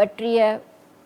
32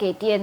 KTN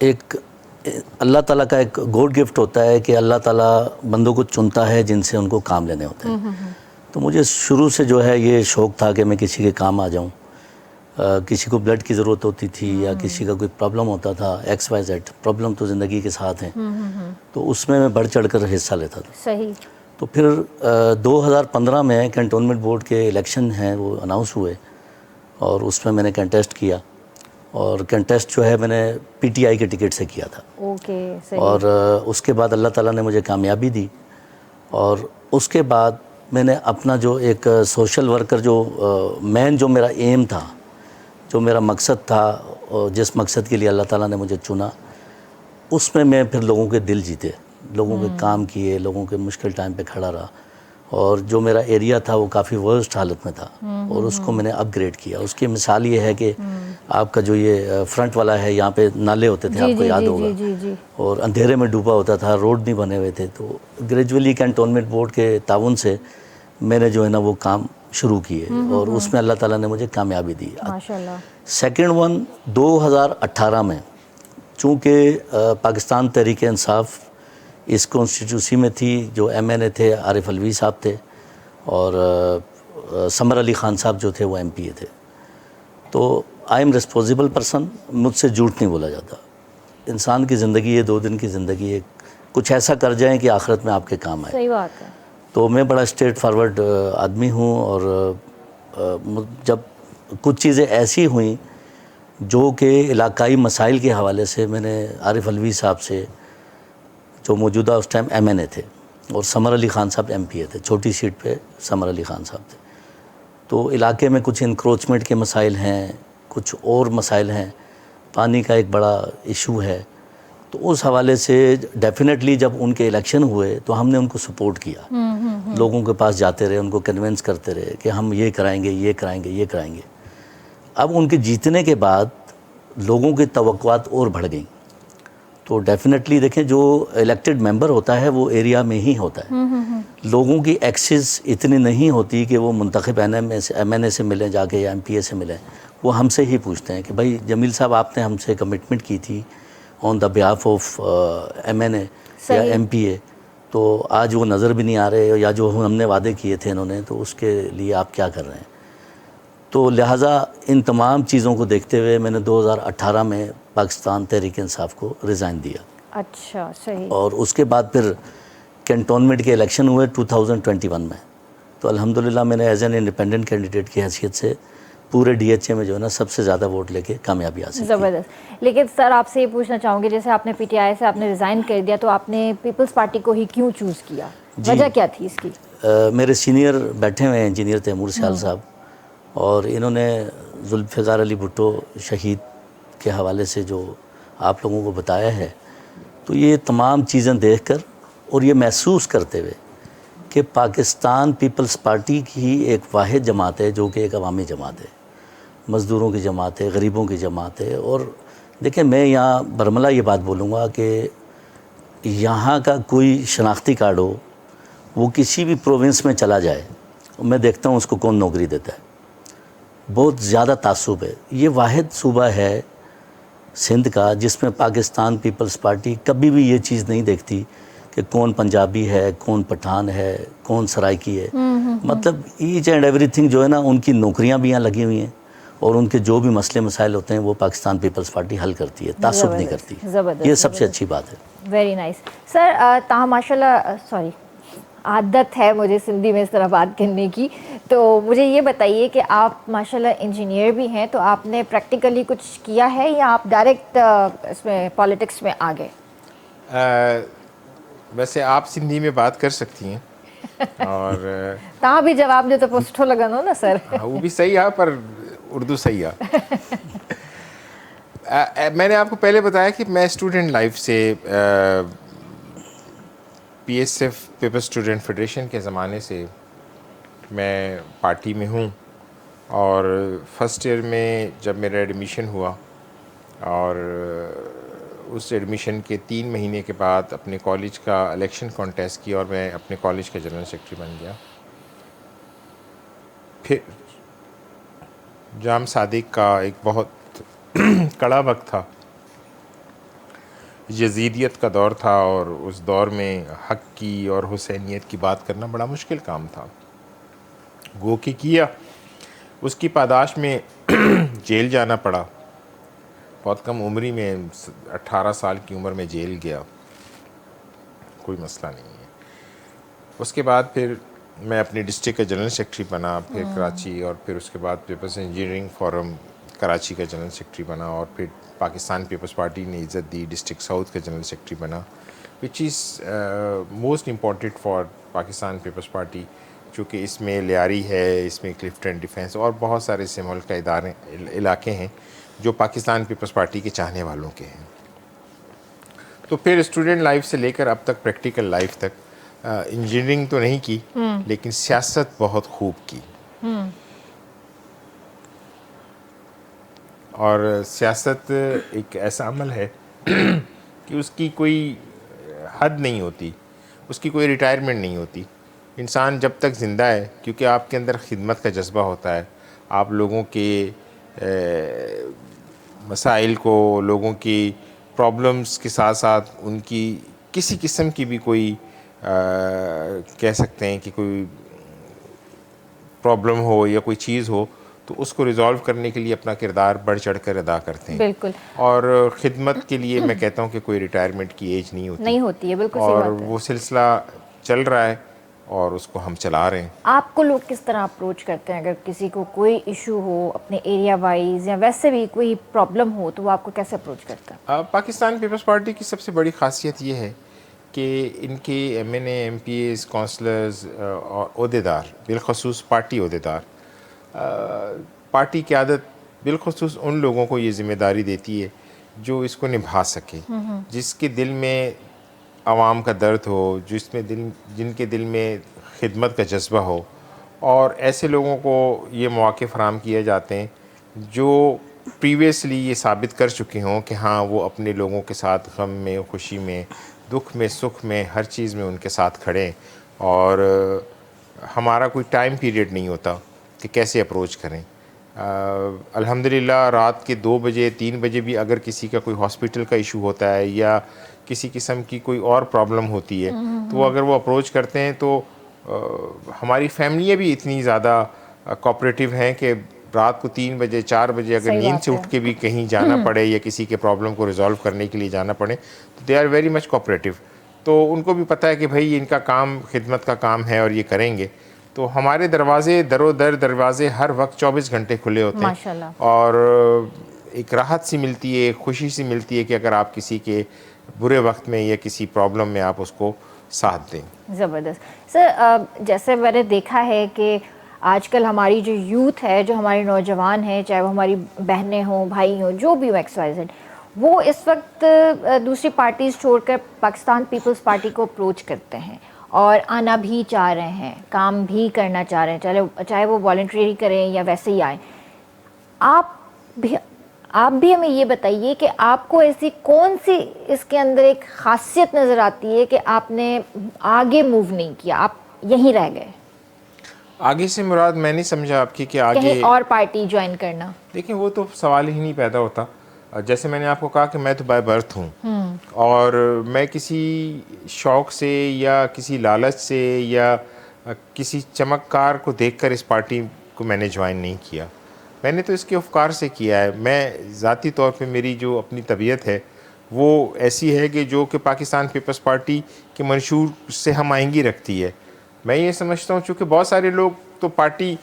ایک اللہ تعالیٰ کا ایک گوڈ گفٹ ہوتا ہے کہ اللہ تعالیٰ بندوں کو چنتا ہے جن سے ان کو کام لینے ہوتے ہیں. تو مجھے شروع سے جو ہے یہ شوق تھا کہ میں کسی کے کام آ جاؤں. کسی کو بلڈ کی ضرورت ہوتی تھی یا کسی کا کوئی پرابلم ہوتا تھا, XYZ پرابلم تو زندگی کے ساتھ ہیں, تو اس میں بڑھ چڑھ کر حصہ لیتا تھا. صحیح. تو پھر 2015 میں کینٹونمنٹ بورڈ کے الیکشن ہیں وہ اناؤنس ہوئے, اور اس میں نے کنٹیسٹ کیا, اور کنٹیسٹ جو ہے میں نے PTI کے ٹکٹ سے کیا تھا. اوکے, صحیح. اور اس کے بعد اللہ تعالیٰ نے مجھے کامیابی دی, اور اس کے بعد میں نے اپنا جو ایک سوشل ورکر جو مین جو میرا ایم تھا, جو میرا مقصد تھا, جس مقصد کے لیے اللہ تعالیٰ نے مجھے چنا, اس میں پھر لوگوں کے دل جیتے, لوگوں کے کام کیے, لوگوں کے مشکل ٹائم پہ کھڑا رہا. اور جو میرا ایریا تھا وہ کافی ورسٹ حالت میں تھا, اور اس کو میں نے اپ گریڈ کیا. اس کی مثال یہ ہے کہ آپ کا جو یہ فرنٹ والا ہے, یہاں پہ نالے ہوتے تھے, آپ کو یاد ہوگا, اور اندھیرے میں ڈوبا ہوتا تھا, روڈ نہیں بنے ہوئے تھے. تو گریجولی کینٹونمنٹ بورڈ کے تعاون سے میں نے جو ہے نا وہ کام شروع کیے, اور اس میں اللہ تعالیٰ نے مجھے کامیابی دی. ماشاءاللہ. سیکنڈ ون 2018 میں, چونکہ پاکستان تحریک انصاف اس کانسٹیٹیوسی میں تھی, جو MNA تھے عارف علوی صاحب تھے, اور سمر علی خان صاحب جو تھے وہ MPA تھے. تو آئی ایم رسپانسیبل پرسن, مجھ سے جھوٹ نہیں بولا جاتا. انسان کی زندگی ہے 2 دن کی زندگی ہے, کچھ ایسا کر جائیں کہ آخرت میں آپ کے کام آئے. صحیح بات ہے. تو میں بڑا اسٹریٹ فارورڈ آدمی ہوں, اور جب کچھ چیزیں ایسی ہوئیں جو کہ علاقائی مسائل کے حوالے سے, میں نے عارف علوی صاحب سے, جو موجودہ اس ٹائم MNA تھے, اور سمر علی خان صاحب MPA تھے, چھوٹی سیٹ پہ سمر علی خان صاحب تھے. تو علاقے میں کچھ انکروچمنٹ کے مسائل ہیں, کچھ اور مسائل ہیں, پانی کا ایک بڑا ایشو ہے. تو اس حوالے سے ڈیفینیٹلی جب ان کے الیکشن ہوئے تو ہم نے ان کو سپورٹ کیا, لوگوں کے پاس جاتے رہے, ان کو کنونس کرتے رہے کہ ہم یہ کرائیں گے, یہ کرائیں گے, یہ کرائیں گے. اب ان کے جیتنے کے بعد لوگوں کی توقعات اور بڑھ گئیں. تو ڈیفینیٹلی دیکھیں, جو الیکٹڈ ممبر ہوتا ہے وہ ایریا میں ہی ہوتا ہے. لوگوں کی ایکسس اتنی نہیں ہوتی کہ وہ منتخب MNA سے ملیں جا کے, یا MPA سے ملیں. وہ ہم سے ہی پوچھتے ہیں کہ بھائی جمیل صاحب, آپ نے ہم سے کمٹمنٹ کی تھی آن دا بیہاف آف MNA یا MPA, تو آج وہ نظر بھی نہیں آ رہے, یا جو ہم نے وعدے کیے تھے انہوں نے, تو اس کے لیے آپ کیا کر رہے ہیں. تو لہٰذا ان تمام چیزوں کو دیکھتے ہوئے میں نے 2018 میں پاکستان تحریک انصاف کو ریزائن دیا. اچھا, صحیح. اور اس کے بعد پھر کینٹونمنٹ کے الیکشن ہوئے 2021 میں. تو الحمدللہ میں نے as an independent candidate key حیثیت سے پورے DHA میں جو ہے نا سب سے زیادہ ووٹ لے کے کامیابی حاصل کی. زبردست. لیکن سر آپ سے یہ پوچھنا چاہوں گے, جیسے آپ نے PTI سے آپ نے ریزائن کر دیا, تو آپ نے پیپلز پارٹی کو ہی کیوں چوز کیا؟ وجہ کیا تھی اس کی؟ میرے سینئر بیٹھے ہوئے ہیں انجینئر تیمور سیال صاحب, اور انہوں نے ذوالفقار علی بھٹو شہید کے حوالے سے جو آپ لوگوں کو بتایا ہے, تو یہ تمام چیزیں دیکھ کر اور یہ محسوس کرتے ہوئے کہ پاکستان پیپلز پارٹی کی ایک واحد جماعت ہے جو کہ ایک عوامی جماعت ہے, مزدوروں کی جماعت ہے, غریبوں کی جماعت ہے. اور دیکھیں, میں یہاں برملا یہ بات بولوں گا کہ یہاں کا کوئی شناختی کارڈ ہو, وہ کسی بھی پروونس میں چلا جائے, میں دیکھتا ہوں اس کو کون نوکری دیتا ہے. بہت زیادہ تعصب ہے. یہ واحد صوبہ ہے سندھ کا جس میں پاکستان پیپلز پارٹی کبھی بھی یہ چیز نہیں دیکھتی کہ کون پنجابی ہے, کون پٹھان ہے, کون سرائکی ہے. مطلب ایچ اینڈ ایوری تھنگ جو ہے نا, ان کی نوکریاں بھی یہاں لگی ہوئی ہیں, اور ان کے جو بھی مسئلے مسائل ہوتے ہیں وہ پاکستان پیپلز پارٹی حل کرتی ہے, تعصب نہیں کرتی. یہ سب سے اچھی بات ہے. Very nice. سر تاہم ماشاء اللہ, سوری, عادت ہے مجھے سندھی میں اس طرح بات کرنے کی, تو مجھے یہ بتائیے کہ آپ ماشاء اللہ انجینئر بھی ہیں, تو آپ نے پریکٹیکلی کچھ کیا ہے یا آپ ڈائریکٹ اس میں پالیٹکس میں آ گئے؟ ویسے آپ سندھی میں بات کر سکتی ہیں, اور تاں بھی جواب دے تو پوسٹو لگنو نا سر. وہ بھی صحیح ہے, پر اردو صحیح ہے. میں نے آپ کو پہلے بتایا کہ میں اسٹوڈنٹ لائف سے PSF پیپل اسٹوڈنٹ فیڈریشن کے زمانے سے میں پارٹی میں ہوں. اور فرسٹ ایئر میں جب میرا ایڈمیشن ہوا, اور اس ایڈمیشن کے 3 مہینے کے بعد اپنے کالج کا الیکشن کانٹیسٹ کیا, اور میں اپنے کالج کا جنرل سیکرٹری بن گیا. پھر جام صادق کا ایک بہت کڑا وقت تھا, یزیدیت کا دور تھا اور اس دور میں حق کی اور حسینیت کی بات کرنا بڑا مشکل کام تھا. گو کہ کیا, اس کی پاداش میں جیل جانا پڑا. بہت کم عمری میں 18 سال کی عمر میں جیل گیا, کوئی مسئلہ نہیں ہے. اس کے بعد پھر میں اپنی ڈسٹرکٹ کا جنرل سیکرٹری بنا, پھر کراچی, اور پھر اس کے بعد پیپلز انجینئرنگ فورم کراچی کا جنرل سیکرٹری بنا, اور پھر پاکستان پیپلز پارٹی نے عزت دی, ڈسٹرکٹ ساؤتھ کا جنرل سیکرٹری بنا, which is most important for Pakistan Peoples Party, چونکہ اس میں لیاری ہے, اس میں کلفٹن ڈیفینس اور بہت سارے سے ملک کا ادارے علاقے ہیں جو پاکستان پیپلز پارٹی کے چاہنے والوں کے ہیں. تو پھر اسٹوڈنٹ لائف سے لے کر اب تک پریکٹیکل لائف تک انجینئرنگ تو نہیں کی, لیکن سیاست بہت خوب کی. اور سیاست ایک ایسا عمل ہے کہ اس کی کوئی حد نہیں ہوتی, اس کی کوئی ریٹائرمنٹ نہیں ہوتی. انسان جب تک زندہ ہے, کیونکہ آپ کے اندر خدمت کا جذبہ ہوتا ہے, آپ لوگوں کے مسائل کو, لوگوں کی پرابلمس کے ساتھ ساتھ ان کی کسی قسم کی بھی کوئی کہہ سکتے ہیں کہ کوئی پرابلم ہو یا کوئی چیز ہو, تو اس کو ریزالو کرنے کے لیے اپنا کردار بڑھ چڑھ کر ادا کرتے ہیں. بالکل. اور خدمت کے لیے میں کہتا ہوں کہ کوئی ریٹائرمنٹ کی ایج نہیں ہوتی ہے, بالکل. اور وہ سلسلہ چل رہا ہے اور اس کو ہم چلا رہے ہیں. آپ کو لوگ کس طرح اپروچ کرتے ہیں اگر کسی کو کوئی ایشو ہو اپنے ایریا وائز یا ویسے بھی کوئی پرابلم ہو, تو وہ آپ کو کیسے اپروچ کرتا ہے؟ پاکستان پیپلز پارٹی کی سب سے بڑی خاصیت یہ ہے کہ ان کے ایم این اے, ایم پی ایز, کونسلرز اور عہدیدار, بالخصوص پارٹی عہدیدار, پارٹی قیادت بالخصوص ان لوگوں کو یہ ذمہ داری دیتی ہے جو اس کو نبھا سکے, جس کے دل میں عوام کا درد ہو, جن کے دل میں خدمت کا جذبہ ہو, اور ایسے لوگوں کو یہ مواقع فراہم کیے جاتے ہیں جو پریویسلی یہ ثابت کر چکے ہوں کہ ہاں وہ اپنے لوگوں کے ساتھ غم میں, خوشی میں, دکھ میں, سکھ میں, ہر چیز میں ان کے ساتھ کھڑے. اور ہمارا کوئی ٹائم پیریڈ نہیں ہوتا کہ کیسے اپروچ کریں. الحمدللہ رات کے 2 بجے 3 بجے بھی اگر کسی کا کوئی ہاسپٹل کا ایشو ہوتا ہے یا کسی قسم کی کوئی اور پرابلم ہوتی ہے, تو اگر وہ اپروچ کرتے ہیں تو ہماری فیملیاں بھی اتنی زیادہ کوآپریٹیو ہیں کہ رات کو 3 بجے 4 بجے اگر نیند سے اٹھ کے بھی کہیں جانا پڑے یا کسی کے پرابلم کو ریزالو کرنے کے لیے جانا پڑے, تو they are very much cooperative. تو ان کو بھی پتہ ہے کہ بھائی ان کا کام خدمت کا کام ہے اور یہ کریں گے. تو ہمارے دروازے دروازے ہر وقت 24 گھنٹے کھلے ہوتے ہیں, اور ایک راحت سی ملتی ہے, ایک خوشی سی ملتی ہے کہ اگر آپ کسی کے برے وقت میں یا کسی پرابلم میں آپ اس کو ساتھ دیں. زبردست. سر, جیسے میں نے دیکھا ہے کہ آج کل ہماری جو یوتھ ہے, جو ہمارے نوجوان ہیں, چاہے وہ ہماری بہنیں ہوں, بھائی ہوں, جو بھی ہو, ایکس وائی زیڈ, وہ اس وقت دوسری پارٹیز چھوڑ کر پاکستان پیپلز پارٹی کو اپروچ کرتے ہیں اور آنا بھی چاہ رہے ہیں, کام بھی کرنا چاہ رہے ہیں, چاہے وہ والنٹری کریں یا ویسے ہی آئیں. آپ بھی ہمیں یہ بتائیے کہ آپ کو ایسی کون سی اس کے اندر ایک خاصیت نظر آتی ہے کہ آپ نے آگے موو نہیں کیا, آپ یہیں رہ گئے؟ آگے سے مراد میں نہیں سمجھا آپ کی کہ آگے کہیں اور پارٹی جوائن کرنا. دیکھیں وہ تو سوال ہی نہیں پیدا ہوتا. جیسے میں نے آپ کو کہا کہ میں تو بائی برتھ ہوں, اور میں کسی شوق سے یا کسی لالچ سے یا کسی چمکار کو دیکھ کر اس پارٹی کو میں نے جوائن نہیں کیا. میں نے تو اس کے افکار سے کیا ہے. میں ذاتی طور پہ میری جو اپنی طبیعت ہے وہ ایسی ہے کہ جو کہ پاکستان پیپلز پارٹی کے منشور سے ہم آہنگی رکھتی ہے. میں یہ سمجھتا ہوں چونکہ بہت سارے لوگ تو پارٹی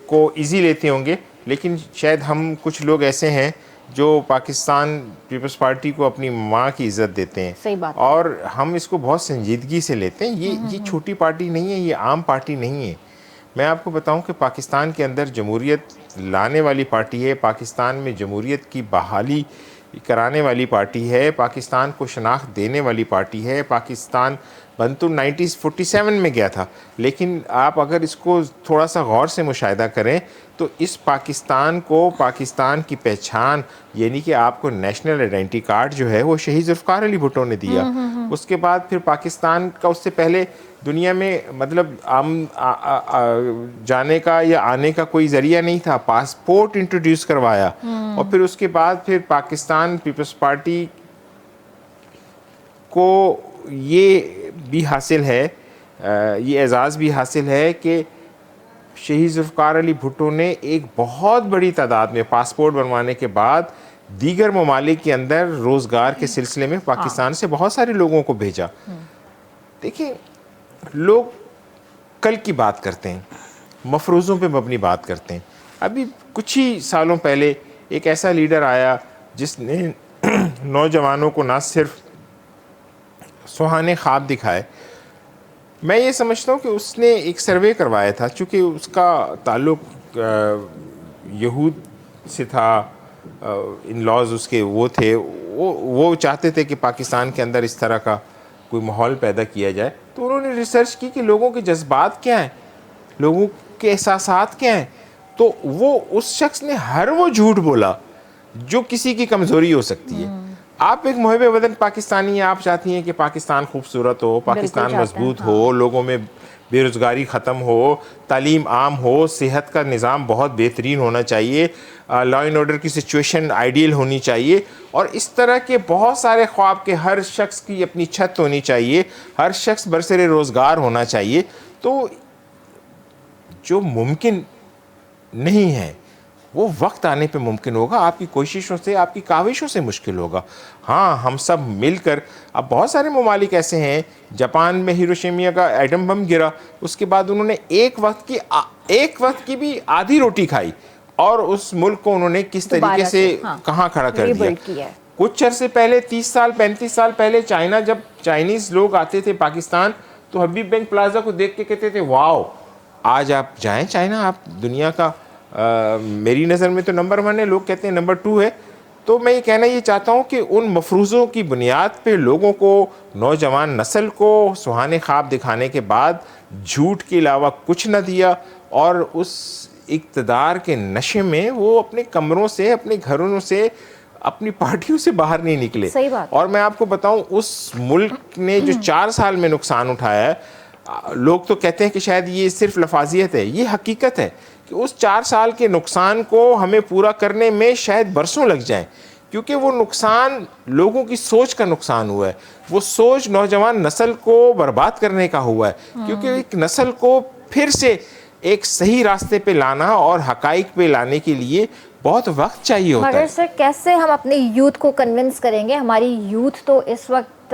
کو ایزی لیتے ہوں گے, لیکن شاید ہم کچھ لوگ ایسے ہیں جو پاکستان پیپلز پارٹی کو اپنی ماں کی عزت دیتے ہیں. صحیح بات. اور ہم اس کو بہت سنجیدگی سے لیتے ہیں. یہ چھوٹی پارٹی نہیں ہے, یہ عام پارٹی نہیں ہے. میں آپ کو بتاؤں کہ پاکستان کے اندر جمہوریت لانے والی پارٹی ہے, پاکستان میں جمہوریت کی بحالی کرانے والی پارٹی ہے, پاکستان کو شناخت دینے والی پارٹی ہے. پاکستان بن تو 1947 میں گیا تھا, لیکن آپ اگر اس کو تھوڑا سا غور سے مشاہدہ کریں تو اس پاکستان کو, پاکستان کی پہچان, یعنی کہ آپ کو نیشنل آئیڈینٹی کارڈ جو ہے وہ شہید ذوالفقار علی بھٹو نے دیا. اس کے بعد پھر پاکستان کا اس سے پہلے دنیا میں مطلب جانے کا یا آنے کا کوئی ذریعہ نہیں تھا. پاسپورٹ انٹروڈیوس کروایا, اور پھر اس کے بعد پھر پاکستان پیپلز پارٹی کو یہ بھی حاصل ہے, یہ اعزاز بھی حاصل ہے کہ شہید ذوالفقار علی بھٹو نے ایک بہت بڑی تعداد میں پاسپورٹ بنوانے کے بعد دیگر ممالک کے اندر روزگار کے سلسلے میں پاکستان سے بہت سارے لوگوں کو بھیجا. دیکھیں, لوگ کل کی بات کرتے ہیں, مفروضوں پہ مبنی بات کرتے ہیں. ابھی کچھ ہی سالوں پہلے ایک ایسا لیڈر آیا جس نے نوجوانوں کو نہ صرف سہانے خواب دکھائے. میں یہ سمجھتا ہوں کہ اس نے ایک سروے کروایا تھا, چونکہ اس کا تعلق یہود سے تھا, ان لاز اس کے وہ تھے, وہ چاہتے تھے کہ پاکستان کے اندر اس طرح کا کوئی ماحول پیدا کیا جائے. تو انہوں نے ریسرچ کی کہ لوگوں کے جذبات کیا ہیں, لوگوں کے احساسات کیا ہیں. تو وہ اس شخص نے ہر وہ جھوٹ بولا جو کسی کی کمزوری ہو سکتی ہے. آپ ایک محب وطن پاکستانی ہیں, آپ چاہتی ہیں کہ پاکستان خوبصورت ہو, پاکستان مضبوط ہو, لوگوں میں بے روزگاری ختم ہو, تعلیم عام ہو, صحت کا نظام بہت بہترین ہونا چاہیے, لا اینڈ آرڈر کی سچویشن آئیڈیل ہونی چاہیے, اور اس طرح کے بہت سارے خواب کے ہر شخص کی اپنی چھت ہونی چاہیے, ہر شخص برسر روزگار ہونا چاہیے. تو جو ممکن نہیں ہے وہ وقت آنے پہ ممکن ہوگا, آپ کی کوششوں سے, آپ کی کاوشوں سے مشکل ہوگا. ہاں, ہم سب مل کر, اب بہت سارے ممالک ایسے ہیں, جاپان میں ہیروشیما کا ایٹم بم گرا, اس کے بعد انہوں نے ایک وقت کی بھی آدھی روٹی کھائی, اور اس ملک کو انہوں نے کس طریقے سے کہاں کھڑا کر دیا. کچھ عرصے پہلے 30 سال 35 سال پہلے چائنا, جب چائنیز لوگ آتے تھے پاکستان تو حبیب بینک پلازا کو دیکھ کے کہتے تھے واو, آج آپ جائیں چائنا, آپ دنیا کا میری نظر میں تو نمبر 1 ہے, لوگ کہتے ہیں نمبر 2 ہے. تو میں یہ کہنا یہ چاہتا ہوں کہ ان مفروضوں کی بنیاد پہ لوگوں کو, نوجوان نسل کو سہانے خواب دکھانے کے بعد جھوٹ کے علاوہ کچھ نہ دیا, اور اس اقتدار کے نشے میں وہ اپنے کمروں سے, اپنے گھروں سے, اپنی پارٹیوں سے باہر نہیں نکلے. اور میں آپ کو بتاؤں, اس ملک نے جو 4 سال میں نقصان اٹھایا ہے, لوگ تو کہتے ہیں کہ شاید یہ صرف لفاظیت ہے, یہ حقیقت ہے کہ اس 4 سال کے نقصان کو ہمیں پورا کرنے میں شاید برسوں لگ جائیں, کیونکہ وہ نقصان لوگوں کی سوچ کا نقصان ہوا ہے. وہ سوچ نوجوان نسل کو برباد کرنے کا ہوا ہے, کیونکہ ایک نسل کو پھر سے ایک صحیح راستے پہ لانا اور حقائق پہ لانے کے لیے بہت وقت چاہیے ہوتا ہے. مگر سر, کیسے ہم اپنے یوتھ کو کنونس کریں گے؟ ہماری یوتھ تو اس وقت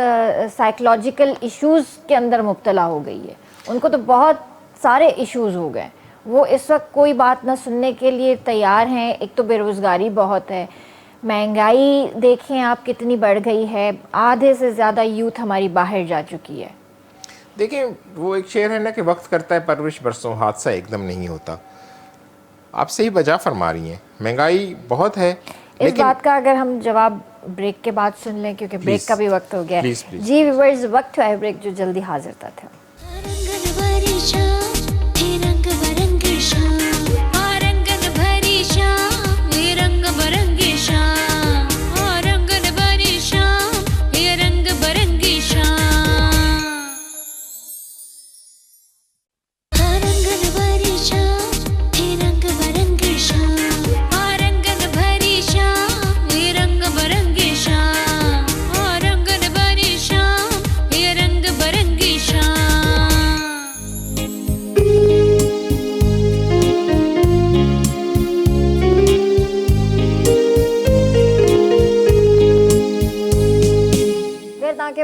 سائیکولوجیکل ایشوز کے اندر مبتلا ہو گئی ہے, ان کو تو بہت سارے ایشوز ہو گئے, وہ اس وقت کوئی بات نہ سننے کے لیے تیار ہیں. ایک تو بے روزگاری بہت ہے, مہنگائی دیکھیں آپ کتنی بڑھ گئی ہے, آدھے سے زیادہ یوتھ ہماری باہر جا چکی ہے. دیکھیں, وہ ایک شعر ہے نا کہ وقت کرتا ہے پرورش برسوں, حادثہ ایک دم نہیں ہوتا. آپ صحیح بجا فرما رہی ہیں, مہنگائی بہت ہے. اس بات کا اگر ہم جواب بریک کے بعد سن لیں, کیونکہ بریک کا بھی وقت ہو گیا ہے. جی ویورز, وقت ہے بریک, جو جلدی حاضر تھا.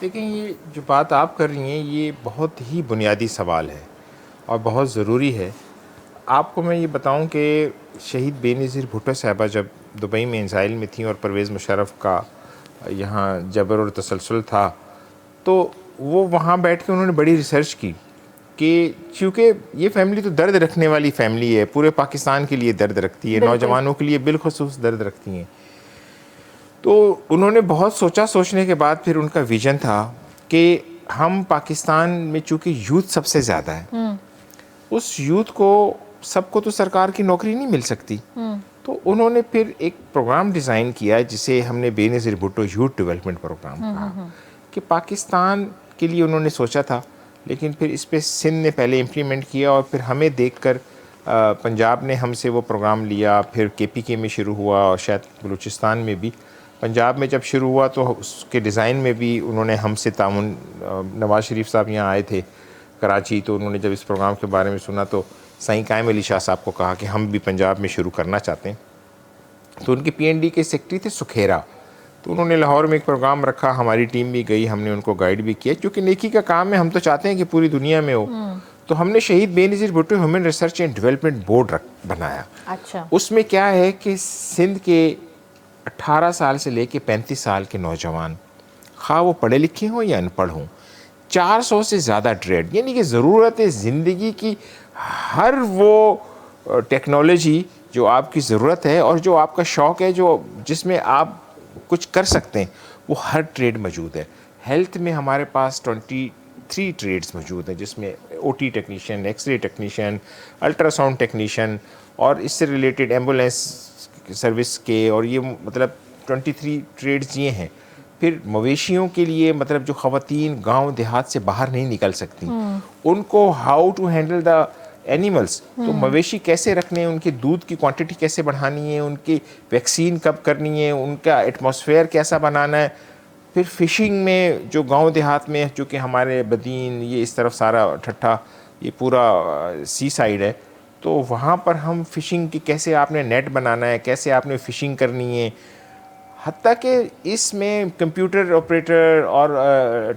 دیکھیں, یہ جو بات آپ کر رہی ہیں یہ بہت ہی بنیادی سوال ہے اور بہت ضروری ہے. آپ کو میں یہ بتاؤں کہ شہید بے نظیر بھٹو صاحبہ جب دبئی میں انزائل میں تھیں اور پرویز مشرف کا یہاں جبر اور تسلسل تھا, تو وہ وہاں بیٹھ کے انہوں نے بڑی ریسرچ کی کہ چونکہ یہ فیملی تو درد رکھنے والی فیملی ہے, پورے پاکستان کے لیے درد رکھتی ہے, نوجوانوں کے لیے بالخصوص درد رکھتی ہیں. تو انہوں نے بہت سوچنے کے بعد پھر ان کا ویژن تھا کہ ہم پاکستان میں چونکہ یوتھ سب سے زیادہ ہے, اس یوتھ کو سب کو تو سرکار کی نوکری نہیں مل سکتی, تو انہوں نے پھر ایک پروگرام ڈیزائن کیا جسے ہم نے بے نظیر بھٹو یوتھ ڈیولپمنٹ پروگرام کہا کہ پاکستان کے لیے انہوں نے سوچا تھا، لیکن پھر اس پہ سندھ نے پہلے امپلیمنٹ کیا اور پھر ہمیں دیکھ کر پنجاب نے ہم سے وہ پروگرام لیا، پھر KPK میں شروع ہوا اور شاید بلوچستان میں بھی۔ پنجاب میں جب شروع ہوا تو اس کے ڈیزائن میں بھی انہوں نے ہم سے تعاون، نواز شریف صاحب یہاں آئے تھے کراچی، تو انہوں نے جب اس پروگرام کے بارے میں سنا تو سائیں قائم علی شاہ صاحب کو کہا کہ ہم بھی پنجاب میں شروع کرنا چاہتے ہیں۔ تو ان کے PND کے سیکرٹری تھے سکھیرا، تو انہوں نے لاہور میں ایک پروگرام رکھا، ہماری ٹیم بھی گئی، ہم نے ان کو گائیڈ بھی کیا، کیونکہ نیکی کا کام ہے، ہم تو چاہتے ہیں کہ پوری دنیا میں ہو۔ تو ہم نے شہید Benazir Bhutto human research and development board بنایا۔ اچھا، اس میں کیا ہے کہ سندھ کے 18 سال سے لے کے 35 سال کے نوجوان، خواہ وہ پڑھے لکھے ہوں یا ان پڑھ ہوں، 400 سے زیادہ ٹریڈ، یعنی کہ ضرورت زندگی کی ہر وہ ٹیکنالوجی جو آپ کی ضرورت ہے اور جو آپ کا شوق ہے، جو جس میں آپ کچھ کر سکتے ہیں، وہ ہر ٹریڈ موجود ہے۔ ہیلتھ میں ہمارے پاس 23 ٹریڈز موجود ہیں، جس میں OT technician, X ray technician, ultra sound technician اور اس سے ریلیٹڈ ایمبولینس سروس کے، اور یہ مطلب 23 ٹریڈز یہ ہیں۔ پھر مویشیوں کے لیے، مطلب جو خواتین گاؤں دیہات سے باہر نہیں نکل سکتی، ان کو how to handle the animals, تو مویشی کیسے رکھنے ہیں، ان کے دودھ کی کوانٹٹی کیسے بڑھانی ہے، ان کی ویکسین کب کرنی ہے، ان کا ایٹماسفیئر کیسا بنانا ہے۔ پھر فشنگ میں جو گاؤں دیہات میں، جو کہ ہمارے بدین یہ اس طرف سارا ٹھٹھا یہ پورا سی سائیڈ ہے، تو وہاں پر ہم فشنگ کی کیسے آپ نے نیٹ بنانا ہے، کیسے آپ نے فشنگ کرنی ہے، حتیٰ کہ اس میں کمپیوٹر آپریٹر اور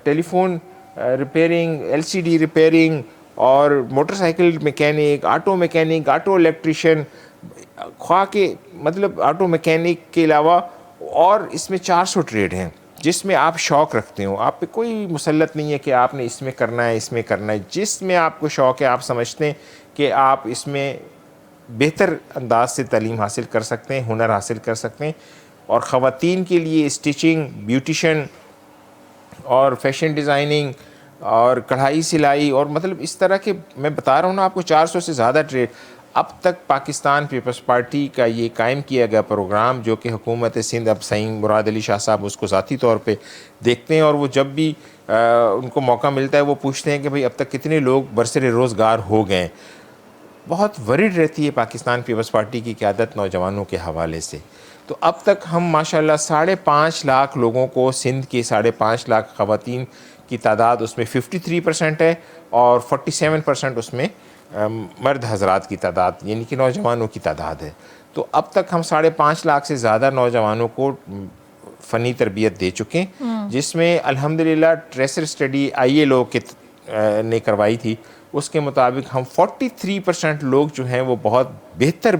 ٹیلی فون ریپیئرنگ، LCD ریپیئرنگ اور motor cycle mechanic, auto mechanic, auto electrician, خواہ کے مطلب آٹو میکینک کے علاوہ اور اس میں 400 ٹریڈ ہیں جس میں آپ شوق رکھتے ہو، آپ پہ کوئی مسلط نہیں ہے کہ آپ نے اس میں کرنا ہے، اس میں کرنا ہے، جس میں آپ کو شوق ہے، آپ سمجھتے ہیں کہ آپ اس میں بہتر انداز سے تعلیم حاصل کر سکتے ہیں، ہنر حاصل کر سکتے ہیں۔ اور خواتین کے لیے اسٹیچنگ، بیوٹیشن اور فیشن ڈیزائننگ اور کڑھائی سلائی، اور مطلب اس طرح کے میں بتا رہا ہوں نا آپ کو 400 سے زیادہ ٹریڈ۔ اب تک پاکستان پیپلز پارٹی کا یہ قائم کیا گیا پروگرام، جو کہ حکومت سندھ، اب سعید مراد علی شاہ صاحب اس کو ذاتی طور پہ دیکھتے ہیں، اور وہ جب بھی ان کو موقع ملتا ہے وہ پوچھتے ہیں کہ بھئی اب تک کتنے لوگ برسر روزگار ہو گئے۔ بہت ورڈ رہتی ہے پاکستان پیپلز پارٹی کی قیادت نوجوانوں کے حوالے سے۔ تو اب تک ہم ماشاءاللہ 5.5 لاکھ لوگوں کو، سندھ کے 5.5 لاکھ خواتین کی تعداد اس میں 53% ہے، اور 47% اس میں مرد حضرات کی تعداد، یعنی کہ نوجوانوں کی تعداد ہے۔ تو اب تک ہم 5.5 لاکھ سے زیادہ نوجوانوں کو فنی تربیت دے چکے ہیں، جس میں الحمدللہ ٹریسر اسٹڈی ILO نے کروائی تھی، اس کے مطابق ہم 43% لوگ جو ہیں وہ بہت بہتر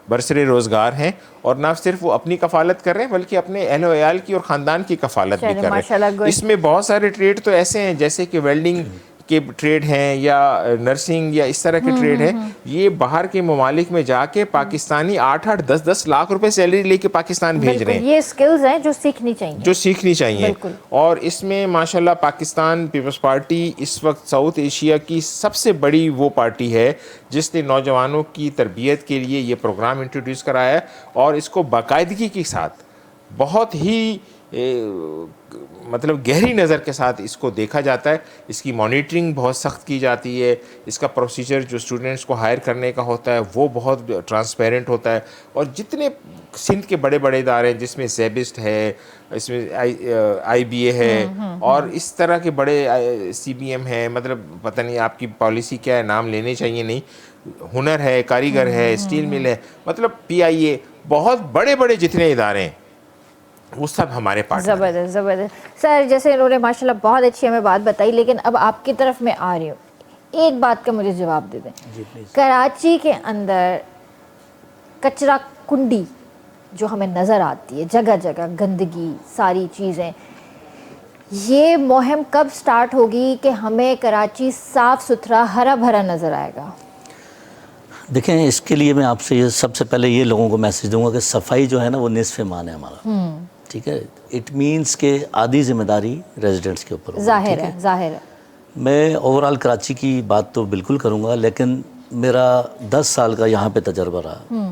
برسر روزگار ہیں، اور نہ صرف وہ اپنی کفالت کر رہے ہیں بلکہ اپنے اہل و عیال کی اور خاندان کی کفالت بھی کر رہے ہیں۔ اس میں بہت سارے ٹریڈ تو ایسے ہیں جیسے کہ ویلڈنگ کے ٹریڈ ہیں یا نرسنگ یا اس طرح کے ٹریڈ ہیں، یہ باہر کے ممالک میں جا کے پاکستانی 8-8 10-10 لاکھ روپے سیلری لے کے پاکستان بھیج رہے ہیں۔ یہ سکلز ہیں جو سیکھنی چاہیے، اور اس میں ماشاءاللہ پاکستان پیپلز پارٹی اس وقت ساؤتھ ایشیا کی سب سے بڑی وہ پارٹی ہے جس نے نوجوانوں کی تربیت کے لیے یہ پروگرام انٹروڈیوس کرایا ہے، اور اس کو باقاعدگی کے ساتھ بہت ہی مطلب گہری نظر کے ساتھ اس کو دیکھا جاتا ہے۔ اس کی مانیٹرنگ بہت سخت کی جاتی ہے، اس کا پروسیجر جو اسٹوڈنٹس کو ہائر کرنے کا ہوتا ہے وہ بہت ٹرانسپیرنٹ ہوتا ہے، اور جتنے سندھ کے بڑے بڑے ادارے ہیں جس میں زیبسٹ ہے، اس میں IBA ہے، اور اس طرح کے بڑے CBM ہے، مطلب پتہ نہیں آپ کی پالیسی کیا ہے، نام لینے چاہیے نہیں، ہنر ہے، کاریگر ہے، اسٹیل مل ہے، مطلب PIA، بہت بڑے بڑے جتنے ادارے ہیں وہ سب ہمارے پاس۔ زبردست زبردست سر، جیسے انہوں نے ماشاءاللہ بہت اچھی ہمیں بات بتائی، لیکن اب آپ کی طرف میں آ رہی ہوں، ایک بات کا مجھے جواب دے دیں۔ کراچی کے اندر کچرا کنڈی جو ہمیں نظر آتی ہے، جگہ جگہ گندگی، ساری چیزیں، یہ مہم کب سٹارٹ ہوگی کہ ہمیں کراچی صاف ستھرا ہرا بھرا نظر آئے گا؟ دیکھیں، اس کے لیے میں آپ سے سب سے پہلے یہ لوگوں کو میسج دوں گا کہ صفائی جو ہے نا وہ نصف ایمان ہے ہمارا، ٹھیک ہے؟ اٹ مینس کہ آدھی ذمہ داری ریزیڈنٹس کے اوپر، ظاہر ہے۔ میں اوورال کراچی کی بات تو بالکل کروں گا، لیکن میرا 10 سال کا یہاں پہ تجربہ رہا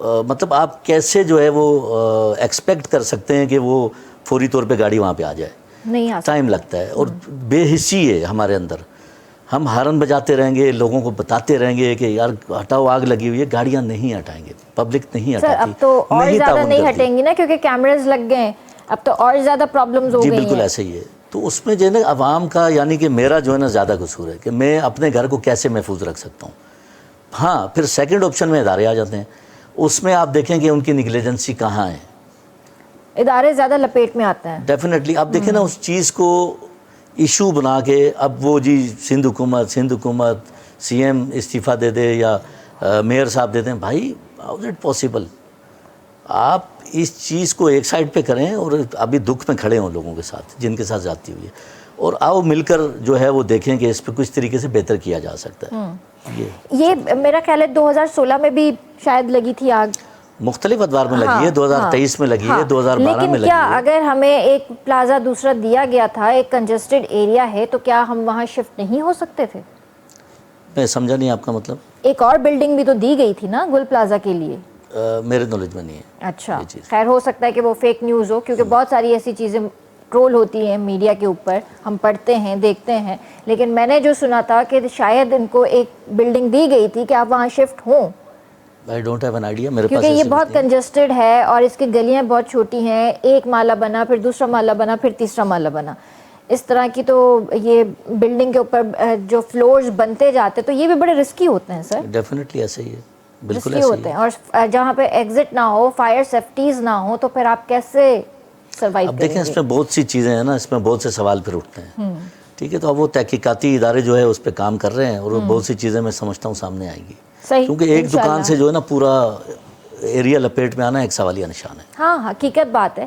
مطلب آپ کیسے جو ہے وہ ایکسپیکٹ کر سکتے ہیں کہ وہ فوری طور پہ گاڑی وہاں پہ آ جائے؟ نہیں آ ٹائم لگتا ہے، اور بے حسی ہے ہمارے اندر. ہم ہارن بجاتے رہیں گے، لوگوں کو بتاتے رہیں گے کہ یار ہٹاؤ، آگ لگی ہوئی ہے، گاڑیاں نہیں ہٹائیں گے، پبلک نہیں سر ہٹاتی، اب تو اور زیادہ تعاون نہیں کرتی. ہٹیں گی نا، کیونکہ کیمرز لگ گئے ہیں، اب تو اور زیادہ پرابلمز ہو جی گئی بالکل ہیں. ایسے ہی ہے. تو اس میں جو ہے نا عوام کا، یعنی کہ میرا جو ہے نا زیادہ قصور ہے کہ میں اپنے گھر کو کیسے محفوظ رکھ سکتا ہوں. ہاں پھر سیکنڈ آپشن میں ادارے آ جاتے ہیں، اس میں آپ دیکھیں کہ ان کی نگلیجنسی کہاں ہے. ادارے زیادہ لپیٹ میں آتے ہیں. ڈیفینیٹلی اب دیکھیں نا اس چیز کو ایشو بنا کے، اب وہ جی سندھ حکومت سی ایم استعفیٰ دے دے یا میئر صاحب دے دیں. بھائی ہاؤ از اٹ پاسبل؟ آپ اس چیز کو ایک سائڈ پہ کریں اور ابھی دکھ میں کھڑے ہوں لوگوں کے ساتھ جن کے ساتھ زیادتی ہوئی ہے، اور آؤ مل کر جو ہے وہ دیکھیں کہ اس پہ کس طریقے سے بہتر کیا جا سکتا ہے. یہ میرا خیال ہے 2016 میں بھی شاید لگی تھی آگ، مختلف ادوار میں لگی ہے، 2023 میں لگی ہے، 2012 میں لیکن لگی کیا ہے. اگر ہمیں ایک پلازا دوسرا دیا گیا تھا، ایک کنجسٹڈ ایریا ہے، تو کیا ہم وہاں شفٹ نہیں ہو سکتے تھے؟ میں سمجھا نہیں آپ کا مطلب. ایک اور بلڈنگ بھی تو دی گئی تھی نا گل پلازا کے لیے. میرے نالج میں نہیں ہے. اچھا یہ چیز خیر، ہو سکتا ہے کہ وہ فیک نیوز ہو، کیونکہ بہت ساری ایسی چیزیں ٹرول ہوتی ہیں میڈیا کے اوپر، ہم پڑھتے ہیں دیکھتے ہیں. لیکن میں نے جو سنا تھا کہ شاید ان کو ایک بلڈنگ دی گئی تھی کہ آپ وہاں شفٹ ہوں، I don't have an idea, میرے پاس کیونکہ یہ ایسی بہت بات نہیں ہے. کنجسٹڈ ہے اور اس کی گلیاں بہت چھوٹی ہیں. ایک مالا بنا، پھر دوسرا مالا بنا، پھر تیسرا مالا بنا، اس طرح کی. تو یہ بلڈنگ کے اوپر جو فلورز بنتے جاتے، تو یہ بھی بڑے رسکی ہوتے ہیں سر. ڈیفینیٹلی ایسے ہی ہے، بالکل رسکی ایسے ہی ہوتے ہے. ہیں، اور جہاں پہ ایگزٹ نہ ہو، فائر سیفٹیز نہ ہو، تو پھر آپ کیسے سروائیو اب کریں دیکھیں گے؟ اس میں بہت سی چیزیں ہیں نا، اس میں بہت سے سوال پھر اٹھتے ہیں. ٹھیک ہے، تو اب وہ تحقیقاتی ادارے جو ہے اس پہ کام کر رہے ہیں، اور بہت سی چیزیں میں سمجھتا ہوں سامنے آئیں گی. صحیح، کیونکہ ایک دکان انشاءاللہ. سے جو ہے نا پورا ایریا لپیٹ میں آنا ایک سوالیہ نشان ہے. ہاں حقیقت بات ہے.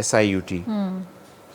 SIUT,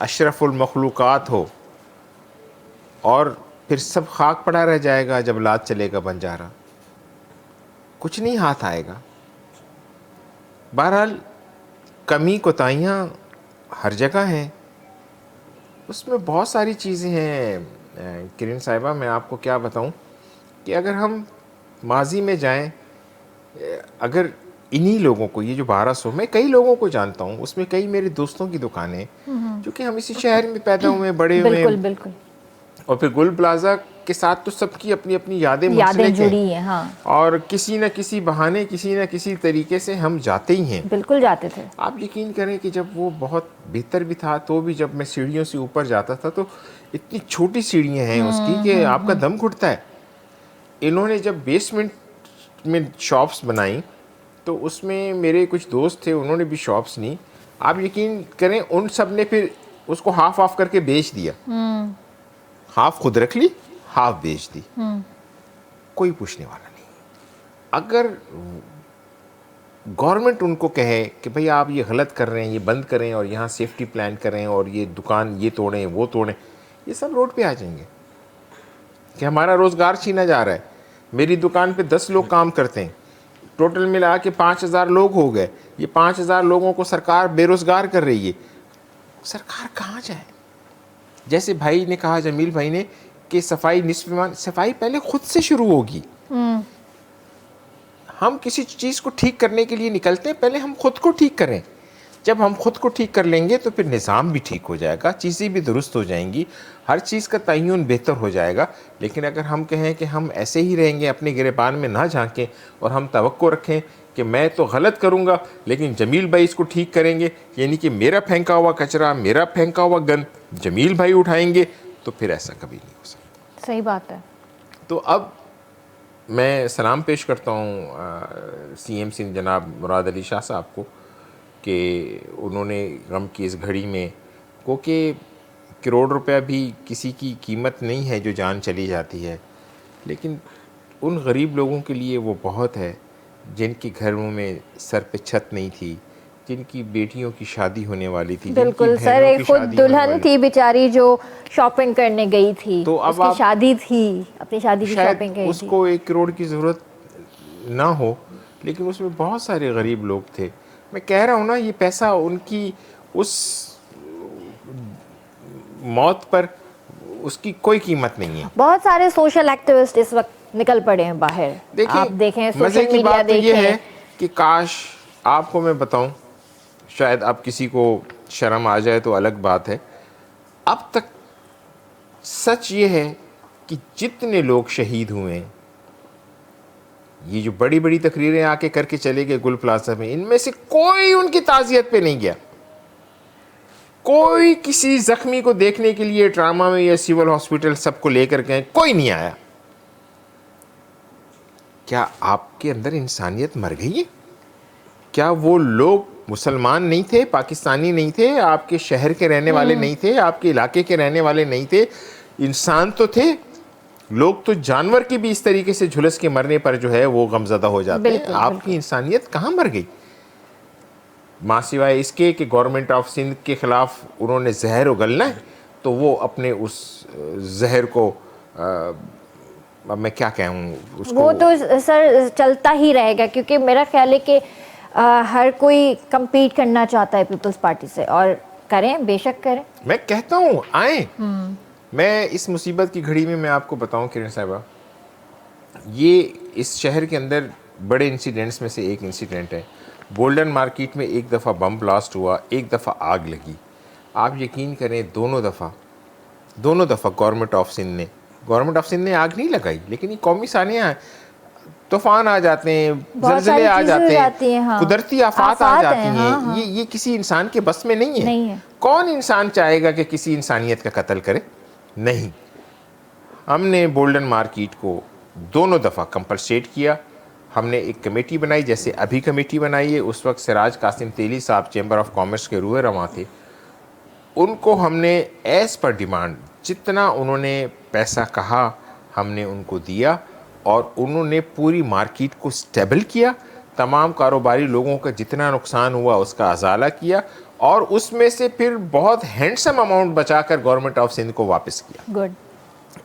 اشرف المخلوقات ہو اور پھر سب خاک پڑا رہ جائے گا جب لات چلے گا بنجارا، کچھ نہیں ہاتھ آئے گا. بہرحال کمی کوتاہیاں ہر جگہ ہیں، اس میں بہت ساری چیزیں ہیں. کرن صاحبہ میں آپ کو کیا بتاؤں کہ اگر ہم ماضی میں جائیں، اگر انہی لوگوں کو، یہ جو 1200، میں کئی لوگوں کو جانتا ہوں، اس میں کئی میرے دوستوں کی دکانیں، چونکہ ہم اسی شہر میں پیدا ہوئے بڑے ہوئے، بالکل بالکل، اور پھر گل پلازا کے ساتھ تو سب کی اپنی اپنی یادیں یادیں منسلک جڑی ہیں. ہاں اور کسی نہ کسی بہانے، کسی نہ کسی طریقے سے ہم جاتے ہی ہیں. بالکل جاتے تھے. آپ یقین کریں کہ جب وہ بہت بہتر بھی تھا تو بھی جب میں سیڑھیوں سے اوپر جاتا تھا تو اتنی چھوٹی سیڑھیاں ہیں اس کی کہ آپ کا دم گھٹتا ہے. انہوں نے جب بیسمنٹ میں شاپس بنائیں تو اس میں میرے کچھ دوست تھے، انہوں نے بھی شاپس لی. آپ یقین کریں ان سب نے پھر اس کو ہاف آف کر کے بیچ دیا. ہاف خود رکھ لی، ہاف بیچ دی. کوئی پوچھنے والا نہیں. اگر گورنمنٹ ان کو کہے کہ بھئی آپ یہ غلط کر رہے ہیں، یہ بند کریں اور یہاں سیفٹی پلان کریں اور یہ دکان یہ توڑیں وہ توڑیں، یہ سب روڈ پہ آ جائیں گے کہ ہمارا روزگار چھینا جا رہا ہے. میری دکان پہ 10 لوگ کام کرتے ہیں، ٹوٹل ملا کے 5000 لوگ ہو گئے. یہ 5000 لوگوں کو سرکار بے روزگار کر رہی ہے. سرکار کہاں جائے؟ جیسے بھائی نے کہا، جمیل بھائی نے، کہ صفائی نصف ایمان. صفائی پہلے خود سے شروع ہوگی. ہم کسی چیز کو ٹھیک کرنے کے لیے نکلتے ہیں، پہلے ہم خود کو ٹھیک کریں. جب ہم خود کو ٹھیک کر لیں گے تو پھر نظام بھی ٹھیک ہو جائے گا، چیزیں بھی درست ہو جائیں گی، ہر چیز کا تعین بہتر ہو جائے گا. لیکن اگر ہم کہیں کہ ہم ایسے ہی رہیں گے، اپنے گریبان میں نہ جھانکیں اور ہم توقع رکھیں کہ میں تو غلط کروں گا لیکن جمیل بھائی اس کو ٹھیک کریں گے، یعنی کہ میرا پھینکا ہوا کچرا، میرا پھینکا ہوا گند جمیل بھائی اٹھائیں گے، تو پھر ایسا کبھی نہیں ہو سکتا. صحیح بات ہے. تو اب میں سلام پیش کرتا ہوں سی ایم سندھ جناب مراد علی شاہ صاحب کو کہ انہوں نے غم کی اس گھڑی میں، کیونکہ کروڑ روپیہ بھی کسی کی قیمت نہیں ہے جو جان چلی جاتی ہے، لیکن ان غریب لوگوں کے لیے وہ بہت ہے جن کے گھروں میں سر پہ چھت نہیں تھی، جن کی بیٹیوں کی شادی ہونے والی تھی، جن کی بالکل سر، بہنوں کی ایک خود شادی ہونے دلہن والی تھی بیچاری جو شاپنگ کرنے گئی تھی، تو اس اب کی آپ شادی تھی، اپنی شادی کی شاید شاپنگ گئی اس تھی. کو 1 کروڑ کی ضرورت نہ ہو، لیکن اس میں بہت سارے غریب لوگ تھے. میں کہہ رہا ہوں نا، یہ پیسہ ان کی اس موت پر اس کی کوئی قیمت نہیں ہے. بہت سارے سوشل ایکٹیوسٹ اس وقت نکل پڑے ہیں باہر. آپ دیکھیں مزے سوشل کی میڈیا بات تو یہ دیکھیں. ہے کہ کاش آپ کو میں بتاؤں، شاید اب کسی کو شرم آ جائے تو الگ بات ہے، اب تک سچ یہ ہے کہ جتنے لوگ شہید ہوئے ہیں، یہ جو بڑی بڑی تقریریں آ کے کر کے چلے گئے گل پلازا میں، ان میں سے کوئی ان کی تعزیت پہ نہیں گیا. کوئی کسی زخمی کو دیکھنے کے لیے ٹراما میں یا سول ہاسپٹل سب کو لے کر گئے، کوئی نہیں آیا. کیا آپ کے اندر انسانیت مر گئی ہے؟ کیا وہ لوگ مسلمان نہیں تھے، پاکستانی نہیں تھے، آپ کے شہر کے رہنے والے نہیں تھے، آپ کے علاقے کے رہنے والے نہیں تھے؟ انسان تو تھے. لوگ تو جانور کی بھی اس طریقے سے جھلس کے مرنے پر جو ہے وہ غمزدہ ہو جاتے ہیں. آپ کی انسانیت کہاں مر گئی؟ ماں سوائے اس کے کہ گورنمنٹ آف سندھ کے خلاف انہوں نے زہر اگلنا ہے تو وہ اپنے اس زہر کو، اب میں کیا کہوں اس کو، وہ تو سر چلتا ہی رہے گا، کیونکہ میرا خیال ہے کہ ہر کوئی کمپیٹ کرنا چاہتا ہے پیپلز پارٹی سے، اور کریں، بے شک کریں. میں کہتا ہوں آئیں. میں اس مصیبت کی گھڑی میں آپ کو بتاؤں کرن صاحبہ، یہ اس شہر کے اندر بڑے انسیڈنٹس میں سے ایک انسیڈنٹ ہے. گولڈن مارکیٹ میں ایک دفعہ بم بلاسٹ ہوا، ایک دفعہ آگ لگی. آپ یقین کریں دونوں دفعہ گورنمنٹ آف سندھ نے آگ نہیں لگائی، لیکن یہ قومی سانحہ، طوفان آ جاتے ہیں، زلزلے آ جاتے ہیں، قدرتی آفات آ جاتی ہیں. یہ کسی انسان کے بس میں نہیں ہے. کون انسان چاہے گا کہ کسی انسانیت کا قتل کرے؟ نہیں. ہم نے گولڈن مارکیٹ کو دونوں دفعہ کمپنسیٹ کیا. ہم نے ایک کمیٹی بنائی، جیسے ابھی کمیٹی بنائی ہے. اس وقت سراج قاسم تیلی صاحب چیمبر آف کامرس کے روح رواں تھے. ان کو ہم نے ایز پر ڈیمانڈ جتنا انہوں نے پیسہ کہا ہم نے ان کو دیا، اور انہوں نے پوری مارکیٹ کو سٹیبل کیا. تمام کاروباری لوگوں کا جتنا نقصان ہوا اس کا ازالہ کیا، اور اس میں سے پھر بہت ہینڈسم اماؤنٹ بچا کر گورنمنٹ آف سندھ کو واپس کیا. گڈ.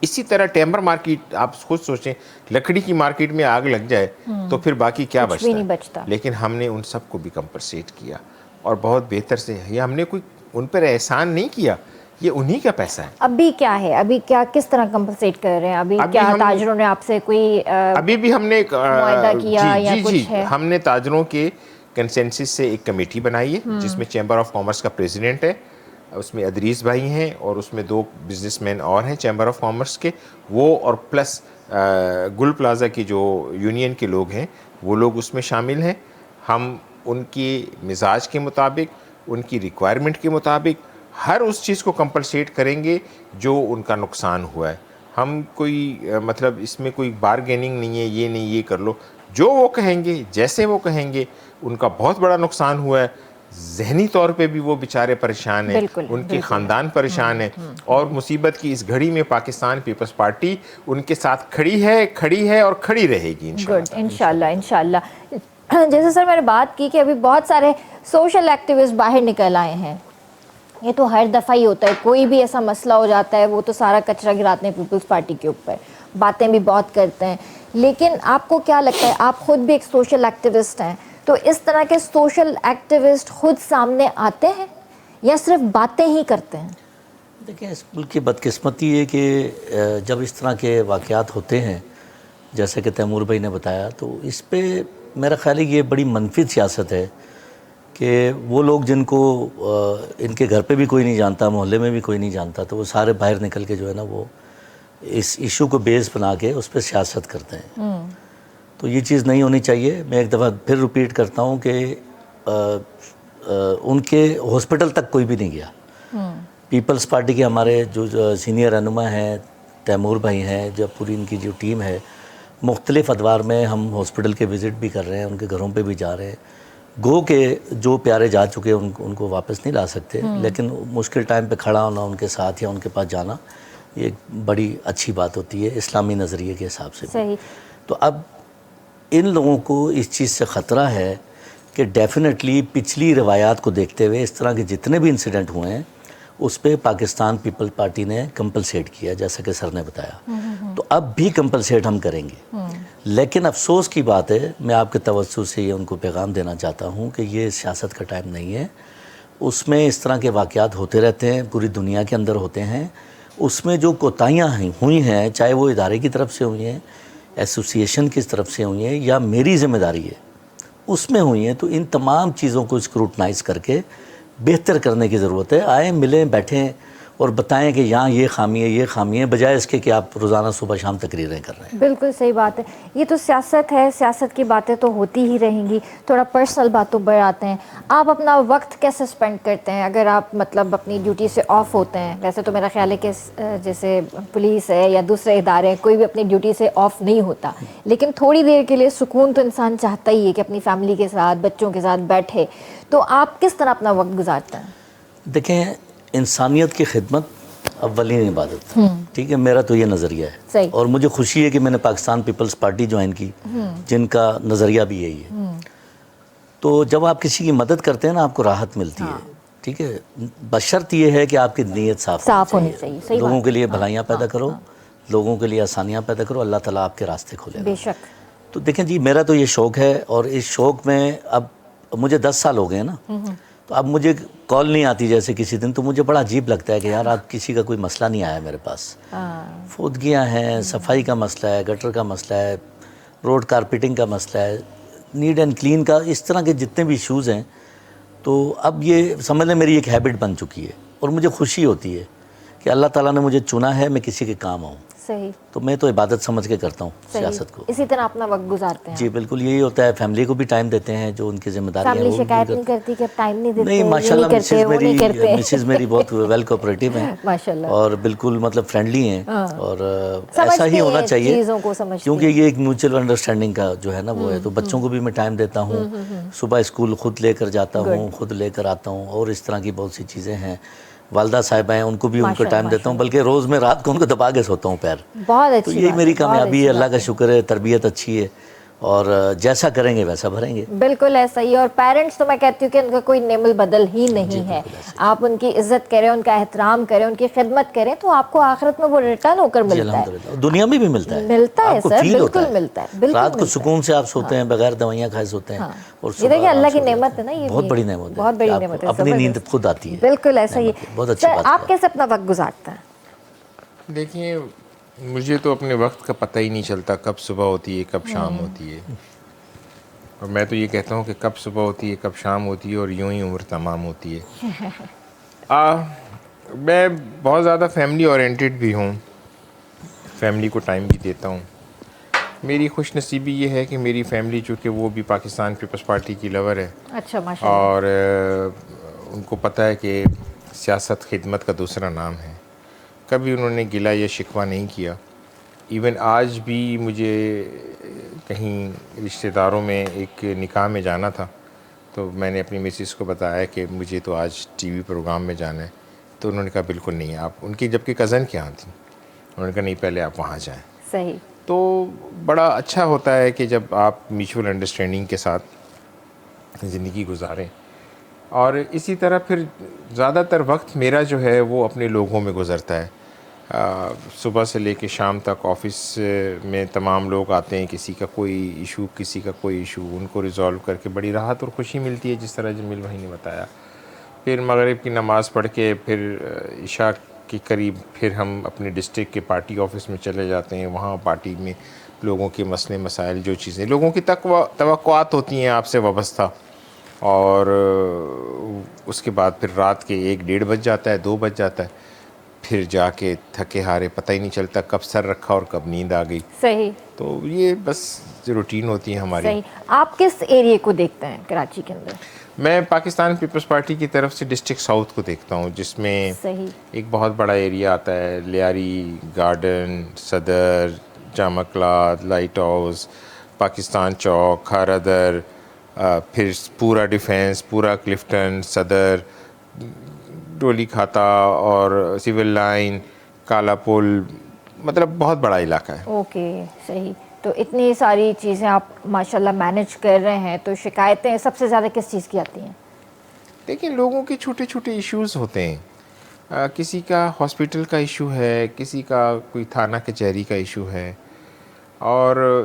اسی طرح ٹیمبر مارکیٹ آپ خود سوچیں, لکڑی کی مارکیٹ میں آگ لگ جائے تو پھر باقی کیا کچھ بھی نہیں بچتا بچتا. ہے. لیکن ہم نے ان سب کو بھی کمپنسیٹ کیا اور بہت بہتر سے. یہ ہم نے کوئی ان پر احسان نہیں کیا, یہ انہی کا پیسہ ہے. ابھی کیا ہے, ابھی کیا کس طرح کمپنسیٹ کر رہے ہیں؟ ابھی کیا تاجروں نے آپ سے کوئی ابھی بھی ہم نے معاہدہ کیا یا کچھ ہے؟ ہم نے تاجروں کے کنسنسس سے ایک کمیٹی بنائی ہے جس میں چیمبر آف کامرس کا پریزیڈنٹ ہے, اس میں ادریس بھائی ہیں اور اس میں 2 بزنس مین اور ہیں چیمبر آف کامرس کے, وہ اور پلس گل پلازا کی جو یونین کے لوگ ہیں وہ لوگ اس میں شامل ہیں. ہم ان کی مزاج کے مطابق, ان کی ریکوائرمنٹ کے مطابق ہر اس چیز کو کمپنسیٹ کریں گے جو ان کا نقصان ہوا ہے. ہم کوئی مطلب اس میں کوئی بارگیننگ نہیں ہے, یہ نہیں یہ کر لو, جو وہ کہیں گے جیسے وہ کہیں گے. ان کا بہت بڑا نقصان ہوا ہے, ذہنی طور پہ بھی وہ بیچارے پریشان ہیں, ان کے خاندان پریشان ہیں, اور مصیبت کی اس گھڑی میں پاکستان پیپلز پارٹی ان کے ساتھ کھڑی ہے اور کھڑی رہے گی انشاءاللہ. انشاءاللہ. جیسے سر میں نے بات کی کہ ابھی بہت سارے سوشل ایکٹیوسٹ باہر نکل آئے ہیں. یہ تو ہر دفعہ ہی ہوتا ہے, کوئی بھی ایسا مسئلہ ہو جاتا ہے وہ تو سارا کچرا گراتے ہیں پیپلز پارٹی کے اوپر, باتیں بھی بہت کرتے ہیں. لیکن آپ کو کیا لگتا ہے, آپ خود بھی ایک سوشل ایکٹیوسٹ ہیں, تو اس طرح کے سوشل ایکٹیوسٹ خود سامنے آتے ہیں یا صرف باتیں ہی کرتے ہیں؟ دیکھیں, اس ملک کی بدقسمتی ہے کہ جب اس طرح کے واقعات ہوتے ہیں جیسے کہ تیمور بھائی نے بتایا, تو اس پہ میرا خیال ہے یہ بڑی منفی سیاست ہے کہ وہ لوگ جن کو ان کے گھر پہ بھی کوئی نہیں جانتا, محلے میں بھی کوئی نہیں جانتا, تو وہ سارے باہر نکل کے جو ہے نا وہ اس ایشو کو بیس بنا کے اس پہ سیاست کرتے ہیں. تو یہ چیز نہیں ہونی چاہیے. میں ایک دفعہ پھر ریپیٹ کرتا ہوں کہ ان کے ہاسپٹل تک کوئی بھی نہیں گیا. پیپلز پارٹی کے ہمارے جو سینئر رہنما ہیں, تیمور بھائی ہیں, جب پوری ان کی جو ٹیم ہے, مختلف ادوار میں ہم ہاسپٹل کے وزٹ بھی کر رہے ہیں, ان کے گھروں پہ بھی جا رہے ہیں. گو کہ جو پیارے جا چکے ان کو واپس نہیں لا سکتے, لیکن مشکل ٹائم پہ کھڑا ہونا ان کے ساتھ یا ان کے پاس جانا یہ ایک بڑی اچھی بات ہوتی ہے اسلامی نظریے کے حساب سے. صحیح. تو اب ان لوگوں کو اس چیز سے خطرہ ہے کہ ڈیفینیٹلی پچھلی روایات کو دیکھتے ہوئے اس طرح کے جتنے بھی انسیڈنٹ ہوئے ہیں اس پہ پاکستان پیپل پارٹی نے کمپلسیٹ کیا, جیسا کہ سر نے بتایا. تو اب بھی کمپلسیٹ ہم کریں گے. لیکن افسوس کی بات ہے, میں آپ کے توسط سے یہ ان کو پیغام دینا چاہتا ہوں کہ یہ سیاست کا ٹائم نہیں ہے. اس میں اس طرح کے واقعات ہوتے رہتے ہیں, پوری دنیا کے اندر ہوتے ہیں. اس میں جو کوتاہیاں ہوئی ہیں, چاہے وہ ادارے کی طرف سے ہوئی ہیں, ایسوسیشن کی طرف سے ہوئی ہیں, یا میری ذمہ داری ہے اس میں ہوئی ہیں, تو ان تمام چیزوں کو اسکروٹنائز کر کے بہتر کرنے کی ضرورت ہے. آئیں, ملیں, بیٹھیں اور بتائیں کہ یہاں یہ خامی ہے, یہ خامی ہے, بجائے اس کے کہ آپ روزانہ صبح شام تقریریں کر رہے ہیں. بالکل صحیح بات ہے. یہ تو سیاست ہے, سیاست کی باتیں تو ہوتی ہی رہیں گی. تھوڑا پرسنل باتوں پر آتے ہیں. آپ اپنا وقت کیسے سپینڈ کرتے ہیں اگر آپ مطلب اپنی ڈیوٹی سے آف ہوتے ہیں؟ ویسے تو میرا خیال ہے کہ جیسے پولیس ہے یا دوسرے ادارے ہیں, کوئی بھی اپنی ڈیوٹی سے آف نہیں ہوتا, لیکن تھوڑی دیر کے لیے سکون تو انسان چاہتا ہی ہے کہ اپنی فیملی کے ساتھ, بچوں کے ساتھ بیٹھے. تو آپ کس طرح اپنا وقت گزارتے ہیں؟ دیکھیں, انسانیت کی خدمت اولین عبادت, ٹھیک ہے, میرا تو یہ نظریہ ہے. صحیح. اور مجھے خوشی ہے کہ میں نے پاکستان پیپلز پارٹی جوائن کی, جن کا نظریہ بھی یہی ہے. تو جب آپ کسی کی مدد کرتے ہیں نا, آپ کو راحت ملتی ہے, ٹھیک ہے, بشرط یہ ہے کہ آپ کی نیت صاف ہونی چاہیے. لوگوں کے لیے بھلائیاں پیدا کرو, لوگوں کے لیے آسانیاں پیدا کرو, اللہ تعالیٰ آپ کے راستے کھولے گا. بے شک. تو دیکھیں جی, میرا تو یہ شوق ہے, اور اس شوق میں اب مجھے 10 سال ہو گئے ہیں نا, تو اب مجھے کال نہیں آتی جیسے کسی دن, تو مجھے بڑا عجیب لگتا ہے کہ یار آج کسی کا کوئی مسئلہ نہیں آیا میرے پاس. فوتگیاں ہیں, صفائی کا مسئلہ ہے, گٹر کا مسئلہ ہے, روڈ کارپیٹنگ کا مسئلہ ہے, نیٹ اینڈ کلین کا, اس طرح کے جتنے بھی ایشوز ہیں. تو اب یہ سمجھ لیں میری ایک ہیبٹ بن چکی ہے, اور مجھے خوشی ہوتی ہے کہ اللہ تعالیٰ نے مجھے چنا ہے, میں کسی کے کام آؤں. صحیح. تو میں تو عبادت سمجھ کے کرتا ہوں سیاست کو. اسی طرح اپنا وقت گزارتے ہیں. جی بالکل, یہی ہوتا ہے. فیملی کو بھی ٹائم دیتے ہیں, جو ان کی ذمہ داری ہے. فیملی شکایت نہیں کرتی کہ ٹائم نہیں دیتے؟ نہیں, ماشاءاللہ مسز میری بہت ویل کوآپریٹو ہیں, ماشاءاللہ, اور بالکل مطلب فرینڈلی ہیں, اور ایسا ہی ہونا چاہیے, کیونکہ یہ ایک میوچل انڈرسٹینڈنگ کا جو ہے نا وہ ہے. تو بچوں کو بھی میں ٹائم دیتا ہوں, صبح اسکول خود لے کر جاتا ہوں, خود لے کر آتا ہوں, اور اس طرح کی بہت سی چیزیں ہیں. والدہ صاحبہ ہیں, ان کو بھی ان کو ٹائم دیتا ہوں, بلکہ روز میں رات کو ان کو دبا کے سوتا ہوں پیر. بہت اچھی. تو یہی میری کامیابی ہے, اللہ کا شکر ہے, تربیت اچھی ہے, اور جیسا کریں گے ویسا بھریں گے. بالکل ایسا ہی. اور پیرنٹس تو میں کہتی ہوں کہ ان کا کوئی نعم البدل ہی نہیں ہے. آپ ان کی عزت کریں, ان کا احترام کریں, ان کی خدمت کریں تو آپ کو آخرت میں وہ ریٹرن ہو کر جی ملتا ہے. الحمدللہ, دنیا میں بھی ملتا ہے, ملتا ہے آپ کو سر, فیل ہوتا بالکل ملتا ہے, بالکل رات کو ملتا ہے. سکون سے آپ سوتے ہیں, بغیر دوائیاں کھائے سوتے ہیں, اور یہ دیکھیں صبح اللہ آپ کی سو جاتے نعمت ہے ہیں. نا, یہ بہت بھی بڑی نعمت ہے بہت کہ بڑی آپ نعمت کو ہے. اپنی نیند زبردست. خود آتی ہے. بالکل ایسا ہی. نعمت ہے, بہت اچھی سر بات آپ ہے. کیسے اپنا وقت گزارتے ہیں؟ دیکھیے مجھے تو اپنے وقت کا پتہ ہی نہیں چلتا, کب صبح ہوتی ہے کب شام ہوتی ہے. اور میں تو یہ کہتا ہوں کہ کب صبح ہوتی ہے کب شام ہوتی ہے, اور یوں ہی عمر تمام ہوتی ہے. میں بہت زیادہ فیملی اورینٹیڈ بھی ہوں, فیملی کو ٹائم بھی دیتا ہوں. میری خوش نصیبی یہ ہے کہ میری فیملی چونکہ وہ بھی پاکستان پیپلز پارٹی کی لور ہے, اچھا ماشاء اللہ. اور ان کو پتہ ہے کہ سیاست خدمت کا دوسرا نام ہے. کبھی انہوں نے گلہ یا شکوہ نہیں کیا. ایون آج بھی مجھے کہیں رشتہ داروں میں ایک نکاح میں جانا تھا, تو میں نے اپنی مسز کو بتایا کہ مجھے تو آج ٹی وی پروگرام میں جانا ہے. تو انہوں نے کہا بالکل نہیں, آپ ان کی جبکہ کزن کے یہاں تھیں, انہوں نے کہا نہیں پہلے آپ وہاں جائیں. صحیح. تو بڑا اچھا ہوتا ہے کہ جب آپ میوچول انڈرسٹینڈنگ کے ساتھ زندگی گزاریں. اور اسی طرح پھر زیادہ تر وقت میرا جو ہے وہ اپنے لوگوں میں گزرتا ہے. صبح سے لے کے شام تک آفس میں تمام لوگ آتے ہیں, کسی کا کوئی ایشو کسی کا کوئی ایشو, ان کو ریزالو کر کے بڑی راحت اور خوشی ملتی ہے, جس طرح جمیل بھائی نے بتایا. پھر مغرب کی نماز پڑھ کے پھر عشاء کے قریب پھر ہم اپنے ڈسٹرکٹ کے پارٹی آفس میں چلے جاتے ہیں. وہاں پارٹی میں لوگوں کے مسئلے مسائل, جو چیزیں لوگوں کی توقعات ہوتی ہیں آپ سے وابستہ, اور اس کے بعد پھر رات کے 1-1:30 بج جاتا ہے, 2 بج جاتا ہے. پھر جا کے تھکے ہارے پتہ ہی نہیں چلتا کب سر رکھا اور کب نیند آ گئی. صحیح. تو یہ بس روٹین ہوتی ہے ہماری. صحیح. آپ کس ایریے کو دیکھتے ہیں کراچی کے اندر؟ میں پاکستان پیپلز پارٹی کی طرف سے ڈسٹرکٹ ساؤتھ کو دیکھتا ہوں, جس میں صحیح. ایک بہت بڑا ایریا آتا ہے, لیاری گارڈن, صدر, جامع کلاد, لائٹ ہاؤس, پاکستان چوک, کھارادر, پھر پورا ڈیفینس, پورا کلفٹن, صدر, ڈولی کھاتا اور سول لائن, کالا پل, مطلب بہت بڑا علاقہ ہے. اوکے. صحیح. تو اتنی ساری چیزیں آپ ماشاءاللہ مینیج کر رہے ہیں, تو شکایتیں سب سے زیادہ کس چیز کی آتی ہیں؟ دیکھیں لوگوں کے چھوٹے چھوٹے ایشوز ہوتے ہیں. کسی کا ہاسپٹل کا ایشو ہے, کسی کا کوئی تھانہ کچہری کا ایشو ہے, اور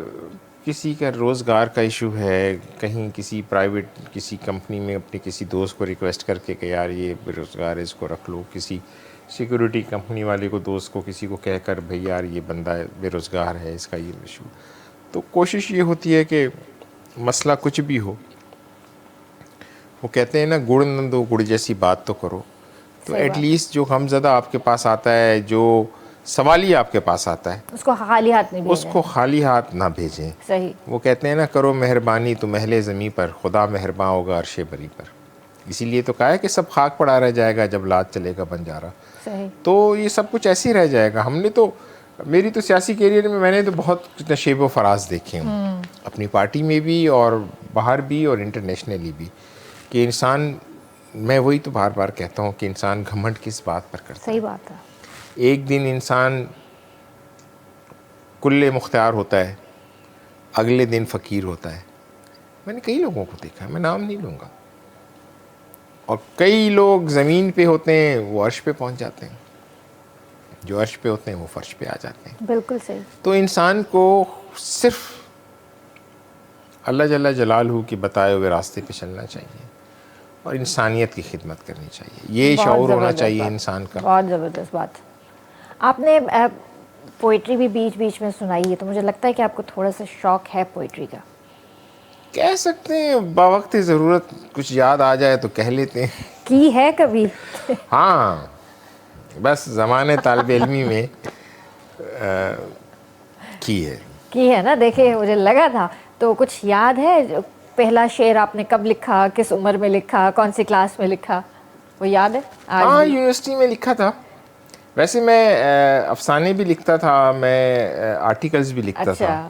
کسی کا روزگار کا ایشو ہے. کہیں کسی پرائیویٹ کسی کمپنی میں اپنے کسی دوست کو ریکویسٹ کر کے کہ یار یہ بے روزگار ہے اس کو رکھ لو. کسی سیکورٹی کمپنی والے کو دوست کو کسی کو کہہ کر بھئی یار یہ بندہ بے روزگار ہے, اس کا یہ ایشو. تو کوشش یہ ہوتی ہے کہ مسئلہ کچھ بھی ہو, وہ کہتے ہیں نا گڑ نہ دو گڑ جیسی بات تو کرو. تو ایٹ لیسٹ جو غم زدہ آپ کے پاس آتا ہے, جو سوالی آپ کے پاس آتا ہے, اس کو خالی ہاتھ نہیں اس کو خالی ہاتھ نہ بھیجیں. صحیح. وہ کہتے ہیں نا کرو مہربانی تو محل زمیں پر, خدا مہرباں ہوگا عرش بری پر. اسی لیے تو کہا ہے کہ سب خاک پڑا رہ جائے گا جب لات چلے گا بنجارا. صحیح. تو یہ سب کچھ ایسے ہی رہ جائے گا. ہم نے تو میری تو سیاسی کیریئر میں نے تو بہت نشیب و فراز دیکھے ہوں, اپنی پارٹی میں بھی اور باہر بھی اور انٹرنیشنلی بھی, کہ انسان, میں وہی تو بار بار کہتا ہوں کہ انسان گھمنڈ کس بات پر کرتا ہے. صحیح بات ہے. ایک دن انسان کل مختار ہوتا ہے, اگلے دن فقیر ہوتا ہے. میں نے کئی لوگوں کو دیکھا ہے, میں نام نہیں لوں گا. اور کئی لوگ زمین پہ ہوتے ہیں وہ عرش پہ پہنچ جاتے ہیں, جو عرش پہ ہوتے ہیں وہ فرش پہ آ جاتے ہیں. بالکل صحیح. تو انسان کو صرف اللہ جل جلالہ کی بتائے ہوئے راستے پہ چلنا چاہیے, اور انسانیت کی خدمت کرنی چاہیے. یہ شعور ہونا چاہیے انسان کا. بہت زبردست بات. آپ نے پوئٹری بھی بیچ بیچ میں سنائی ہے, تو مجھے لگتا ہے کہ آپ کو تھوڑا سا شوق ہے پوئٹری کا. کہہ سکتے ہیں باوقت ضرورت کچھ یاد آ جائے تو کہہ لیتے ہیں. کی ہے کبھی؟ ہاں, بس زمانے طالب علمی میں کی ہے نا. دیکھیں مجھے لگا تھا. تو کچھ یاد ہے, پہلا شعر آپ نے کب لکھا, کس عمر میں لکھا, کون سی کلاس میں لکھا, وہ یاد ہے؟ ہاں یونیورسٹی میں لکھا تھا. ویسے میں افسانے بھی لکھتا تھا, میں آرٹیکلز بھی لکھتا تھا.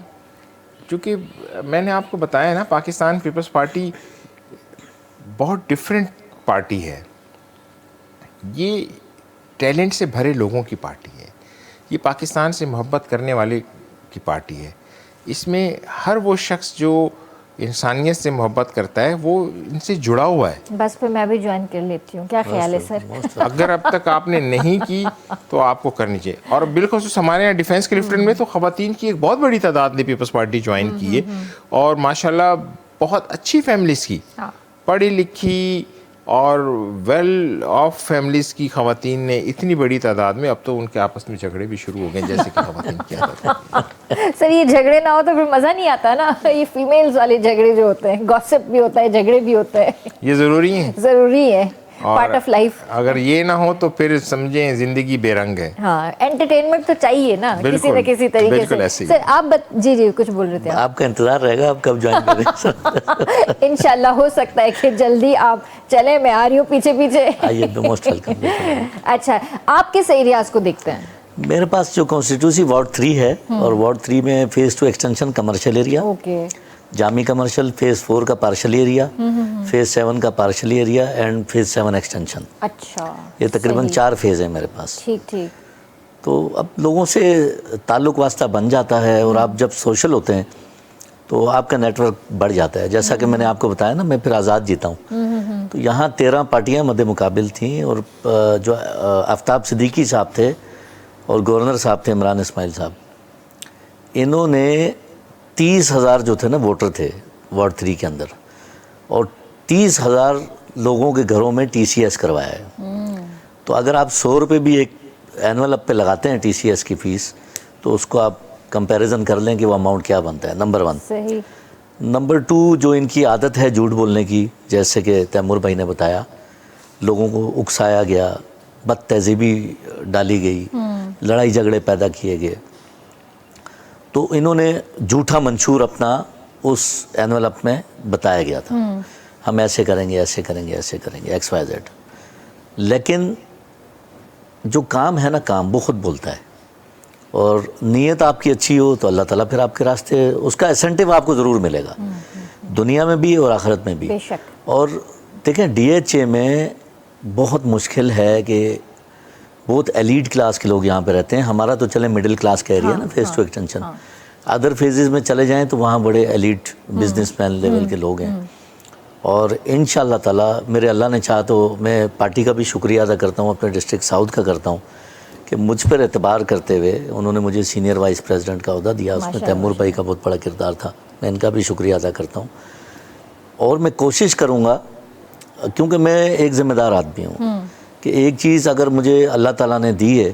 چونکہ میں نے آپ کو بتایا نا پاکستان پیپلز پارٹی بہت ڈیفرنٹ پارٹی ہے. یہ ٹیلنٹ سے بھرے لوگوں کی پارٹی ہے. یہ پاکستان سے محبت کرنے والے کی پارٹی ہے. اس میں ہر وہ شخص جو انسانیت سے محبت کرتا ہے وہ ان سے جڑا ہوا ہے. بس پھر میں بھی جوائن کر لیتی ہوں, کیا خیال ہے سر؟ اگر اب تک آپ نے نہیں کی تو آپ کو کرنی چاہیے. اور بالخصوص ہمارے یہاں ڈیفینس کے لیفٹیننٹ میں تو خواتین کی ایک بہت بڑی تعداد نے پیپلز پارٹی جوائن کی ہے, اور ماشاءاللہ بہت اچھی فیملیز کی, پڑھی لکھی اور ویل آف فیملیز کی خواتین نے اتنی بڑی تعداد میں, اب تو ان کے آپس میں جھگڑے بھی شروع ہو گئے جیسے کہ خواتین کیا کرتے ہیں. سر یہ جھگڑے نہ ہو تو پھر مزہ نہیں آتا نا, یہ فیمیلز والے جھگڑے جو ہوتے ہیں, گاسپ بھی ہوتا ہے, جھگڑے بھی ہوتے ہیں, یہ ضروری ہے, ضروری ہے, پارٹ آف لائف. اگر یہ نہ ہو تو پھر سمجھیں زندگی بے رنگ ہے. ہاں, انٹرٹینمنٹ تو چاہیے نا کسی نہ کسی طریقے سے. سر آپ جی کچھ بول رہے تھے آپ کا انتظار رہے گا, آپ کب جوائن کریں. انشاءاللہ ہو سکتا ہے کہ جلدی آپ چلیں, میں آ رہی ہوں پیچھے پیچھے. آئیے, موسٹ ویلکم. اچھا, آپ کس ایریاز کو دیکھتے ہیں؟ میرے پاس جو کانسٹیٹیوسی وارڈ 3 ہے, اور وارڈ 3 میں phase 2 extension commercial area, okay, Jami commercial, phase 4 کا پارشل ایریا, فیز 7 کا partial area, and phase 7 extension. اچھا, یہ تقریباً 4 فیز ہیں میرے پاس. ٹھیک ٹھیک. تو اب لوگوں سے تعلق واسطہ بن جاتا ہے, اور آپ جب سوشل ہوتے ہیں تو آپ کا نیٹ ورک بڑھ جاتا ہے. جیسا کہ میں نے آپ کو بتایا نا, میں پھر آزاد جیتا ہوں, تو یہاں 13 پارٹیاں مد مقابل تھیں, اور جو آفتاب صدیقی صاحب تھے اور گورنر صاحب تھے عمران اسماعیل صاحب, انہوں نے 30,000 جو تھے نا ووٹر تھے وارڈ 3 کے اندر, اور 30,000 لوگوں کے گھروں میں ٹی سی ایس کروایا ہے. تو اگر آپ 100 روپے بھی ایک اینول اپ پہ لگاتے ہیں ٹی سی ایس کی فیس, تو اس کو آپ کمپیریزن کر لیں کہ وہ اماؤنٹ کیا بنتا ہے. نمبر 1. صحیح. نمبر 2, جو ان کی عادت ہے جھوٹ بولنے کی, جیسے کہ تیمور بھائی نے بتایا, لوگوں کو اکسایا گیا, بد تہذیبی ڈالی گئی, لڑائی جھگڑے پیدا کیے گئے, تو انہوں نے جھوٹا منشور اپنا اس اینول اپ میں بتایا گیا تھا, ہم ایسے کریں گے, ایسے کریں گے, ایسے کریں گے, ایکس وائی زیڈ. لیکن جو کام ہے نا, کام وہ خود بولتا ہے, اور نیت آپ کی اچھی ہو تو اللہ تعالیٰ پھر آپ کے راستے, اس کا انسینٹیو آپ کو ضرور ملے گا, دنیا میں بھی اور آخرت میں بھی. بے شک. اور دیکھیں ڈی ایچ اے میں بہت مشکل ہے کہ بہت ایلیٹ کلاس کے لوگ یہاں پہ رہتے ہیں. ہمارا تو چلے مڈل کلاس کا ایریا نا, فیز 2 ایکسٹینشن. ادر فیزز میں چلے جائیں تو وہاں بڑے ایلیٹ بزنس مین لیول کے لوگ ہیں, اور انشاءاللہ تعالیٰ میرے اللہ نے چاہا تو میں پارٹی کا بھی شکریہ ادا کرتا ہوں, اپنے ڈسٹرکٹ ساؤتھ کا کرتا ہوں, کہ مجھ پر اعتبار کرتے ہوئے انہوں نے مجھے سینئر وائس پریزیڈنٹ کا عہدہ دیا. اس میں تیمور بھائی کا بہت بڑا کردار تھا, میں ان کا بھی شکریہ ادا کرتا ہوں. اور میں کوشش کروں گا, کیونکہ میں ایک ذمہ دار آدمی ہوں, کہ ایک چیز اگر مجھے اللہ تعالیٰ نے دی ہے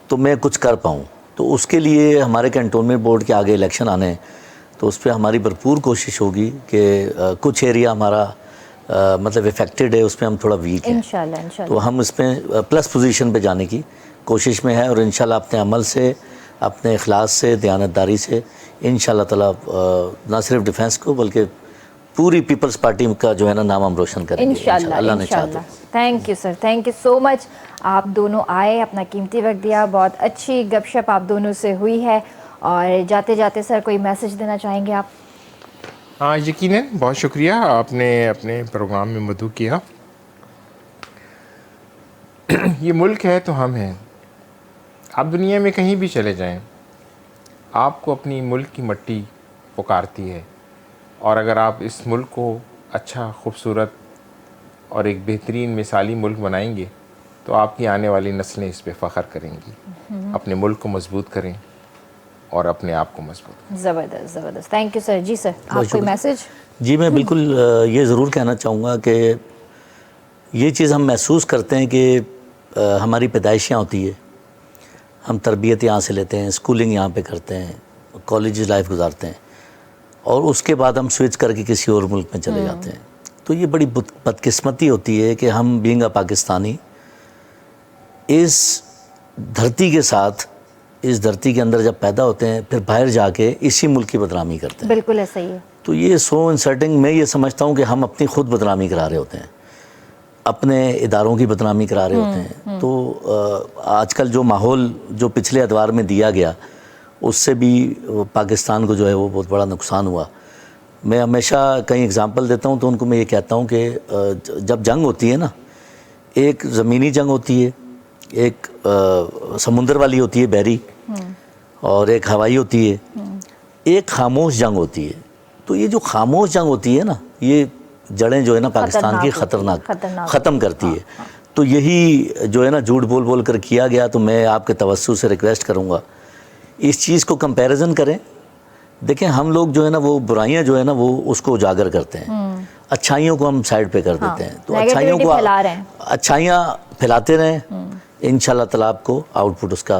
تو میں کچھ کر پاؤں. تو اس کے لیے ہمارے کنٹونمنٹ بورڈ کے آگے الیکشن آنے ہیں, تو اس پہ ہماری بھرپور کوشش ہوگی کہ کچھ ایریا ہمارا مطلب افیکٹڈ ہے, اس پہ ہم تھوڑا ویک ہیں, انشاءاللہ. تو ہم اس پہ پلس پوزیشن پہ جانے کی کوشش میں ہے, اور انشاءاللہ اپنے عمل سے, اپنے اخلاص سے, دیانتداری سے انشاءاللہ تعالیٰ نہ صرف ڈیفینس کو بلکہ پوری پیپلز پارٹی کا جو ہے نا نام ہم روشن کریں گے انشاءاللہ. اللہ نے چاہا تو. Thank you sir, thank you so much. آپ دونوں آئے, اپنا قیمتی وقت دیا, بہت اچھی گپ شپ آپ دونوں سے ہوئی ہے. اور جاتے جاتے سر کوئی میسج دینا چاہیں گے آپ؟ ہاں یقیناً, بہت شکریہ, آپ نے اپنے پروگرام میں مدعو کیا. یہ ملک ہے تو ہم ہیں. آپ دنیا میں کہیں بھی چلے جائیں, آپ کو اپنی ملک کی مٹی پکارتی ہے, اور اگر آپ اس ملک کو اچھا, خوبصورت اور ایک بہترین مثالی ملک بنائیں گے تو آپ کی آنے والی نسلیں اس پہ فخر کریں گی. اپنے ملک کو مضبوط کریں اور اپنے آپ کو مضبوط کریں. زبردست زبردست, تھینک یو سر. جی سر, آپ کوئی میسج؟ جی میں بالکل یہ ضرور کہنا چاہوں گا کہ یہ چیز ہم محسوس کرتے ہیں کہ ہماری پیدائشیاں ہوتی ہے, ہم تربیت یہاں سے لیتے ہیں, اسکولنگ یہاں پہ کرتے ہیں, کالج لائف گزارتے ہیں, اور اس کے بعد ہم سوئچ کر کے کسی اور ملک میں چلے جاتے ہیں. تو یہ بڑی بدقسمتی ہوتی ہے کہ ہم بینگ اے پاکستانی اس دھرتی کے ساتھ, اس دھرتی کے اندر جب پیدا ہوتے ہیں, پھر باہر جا کے اسی ملک کی بدنامی کرتے ہیں. بالکل ایسا ہی ہے. تو یہ سو انسرٹنگ, میں یہ سمجھتا ہوں کہ ہم اپنی خود بدنامی کرا رہے ہوتے ہیں, اپنے اداروں کی بدنامی کرا رہے ہوتے ہیں. تو آج کل جو ماحول جو پچھلے ادوار میں دیا گیا, اس سے بھی پاکستان کو جو ہے وہ بہت بڑا نقصان ہوا. میں ہمیشہ کئی اگزامپل دیتا ہوں تو ان کو میں یہ کہتا ہوں کہ جب جنگ ہوتی ہے نا, ایک زمینی جنگ ہوتی ہے, ایک سمندر والی ہوتی ہے بحری, اور ایک ہوائی ہوتی ہے. ایک خاموش جنگ ہوتی ہے. تو یہ جو خاموش جنگ ہوتی ہے نا, یہ جڑیں جو ہے نا پاکستان کی خطرناک ختم کرتی ہے. تو یہی جو ہے نا جھوٹ بول بول کر کیا گیا. تو میں آپ کے توسط سے ریکویسٹ کروں گا اس چیز کو کمپیریزن کریں. دیکھیں ہم لوگ جو ہے نا وہ برائیاں جو ہے نا وہ اس کو اجاگر کرتے ہیں, اچھائیوں کو ہم سائڈ پہ کر دیتے ہیں. تو اچھائیوں کو اچھائیاں پھیلاتے رہیں, انشاءاللہ تعالیٰ آپ کو آؤٹ پٹ اس کا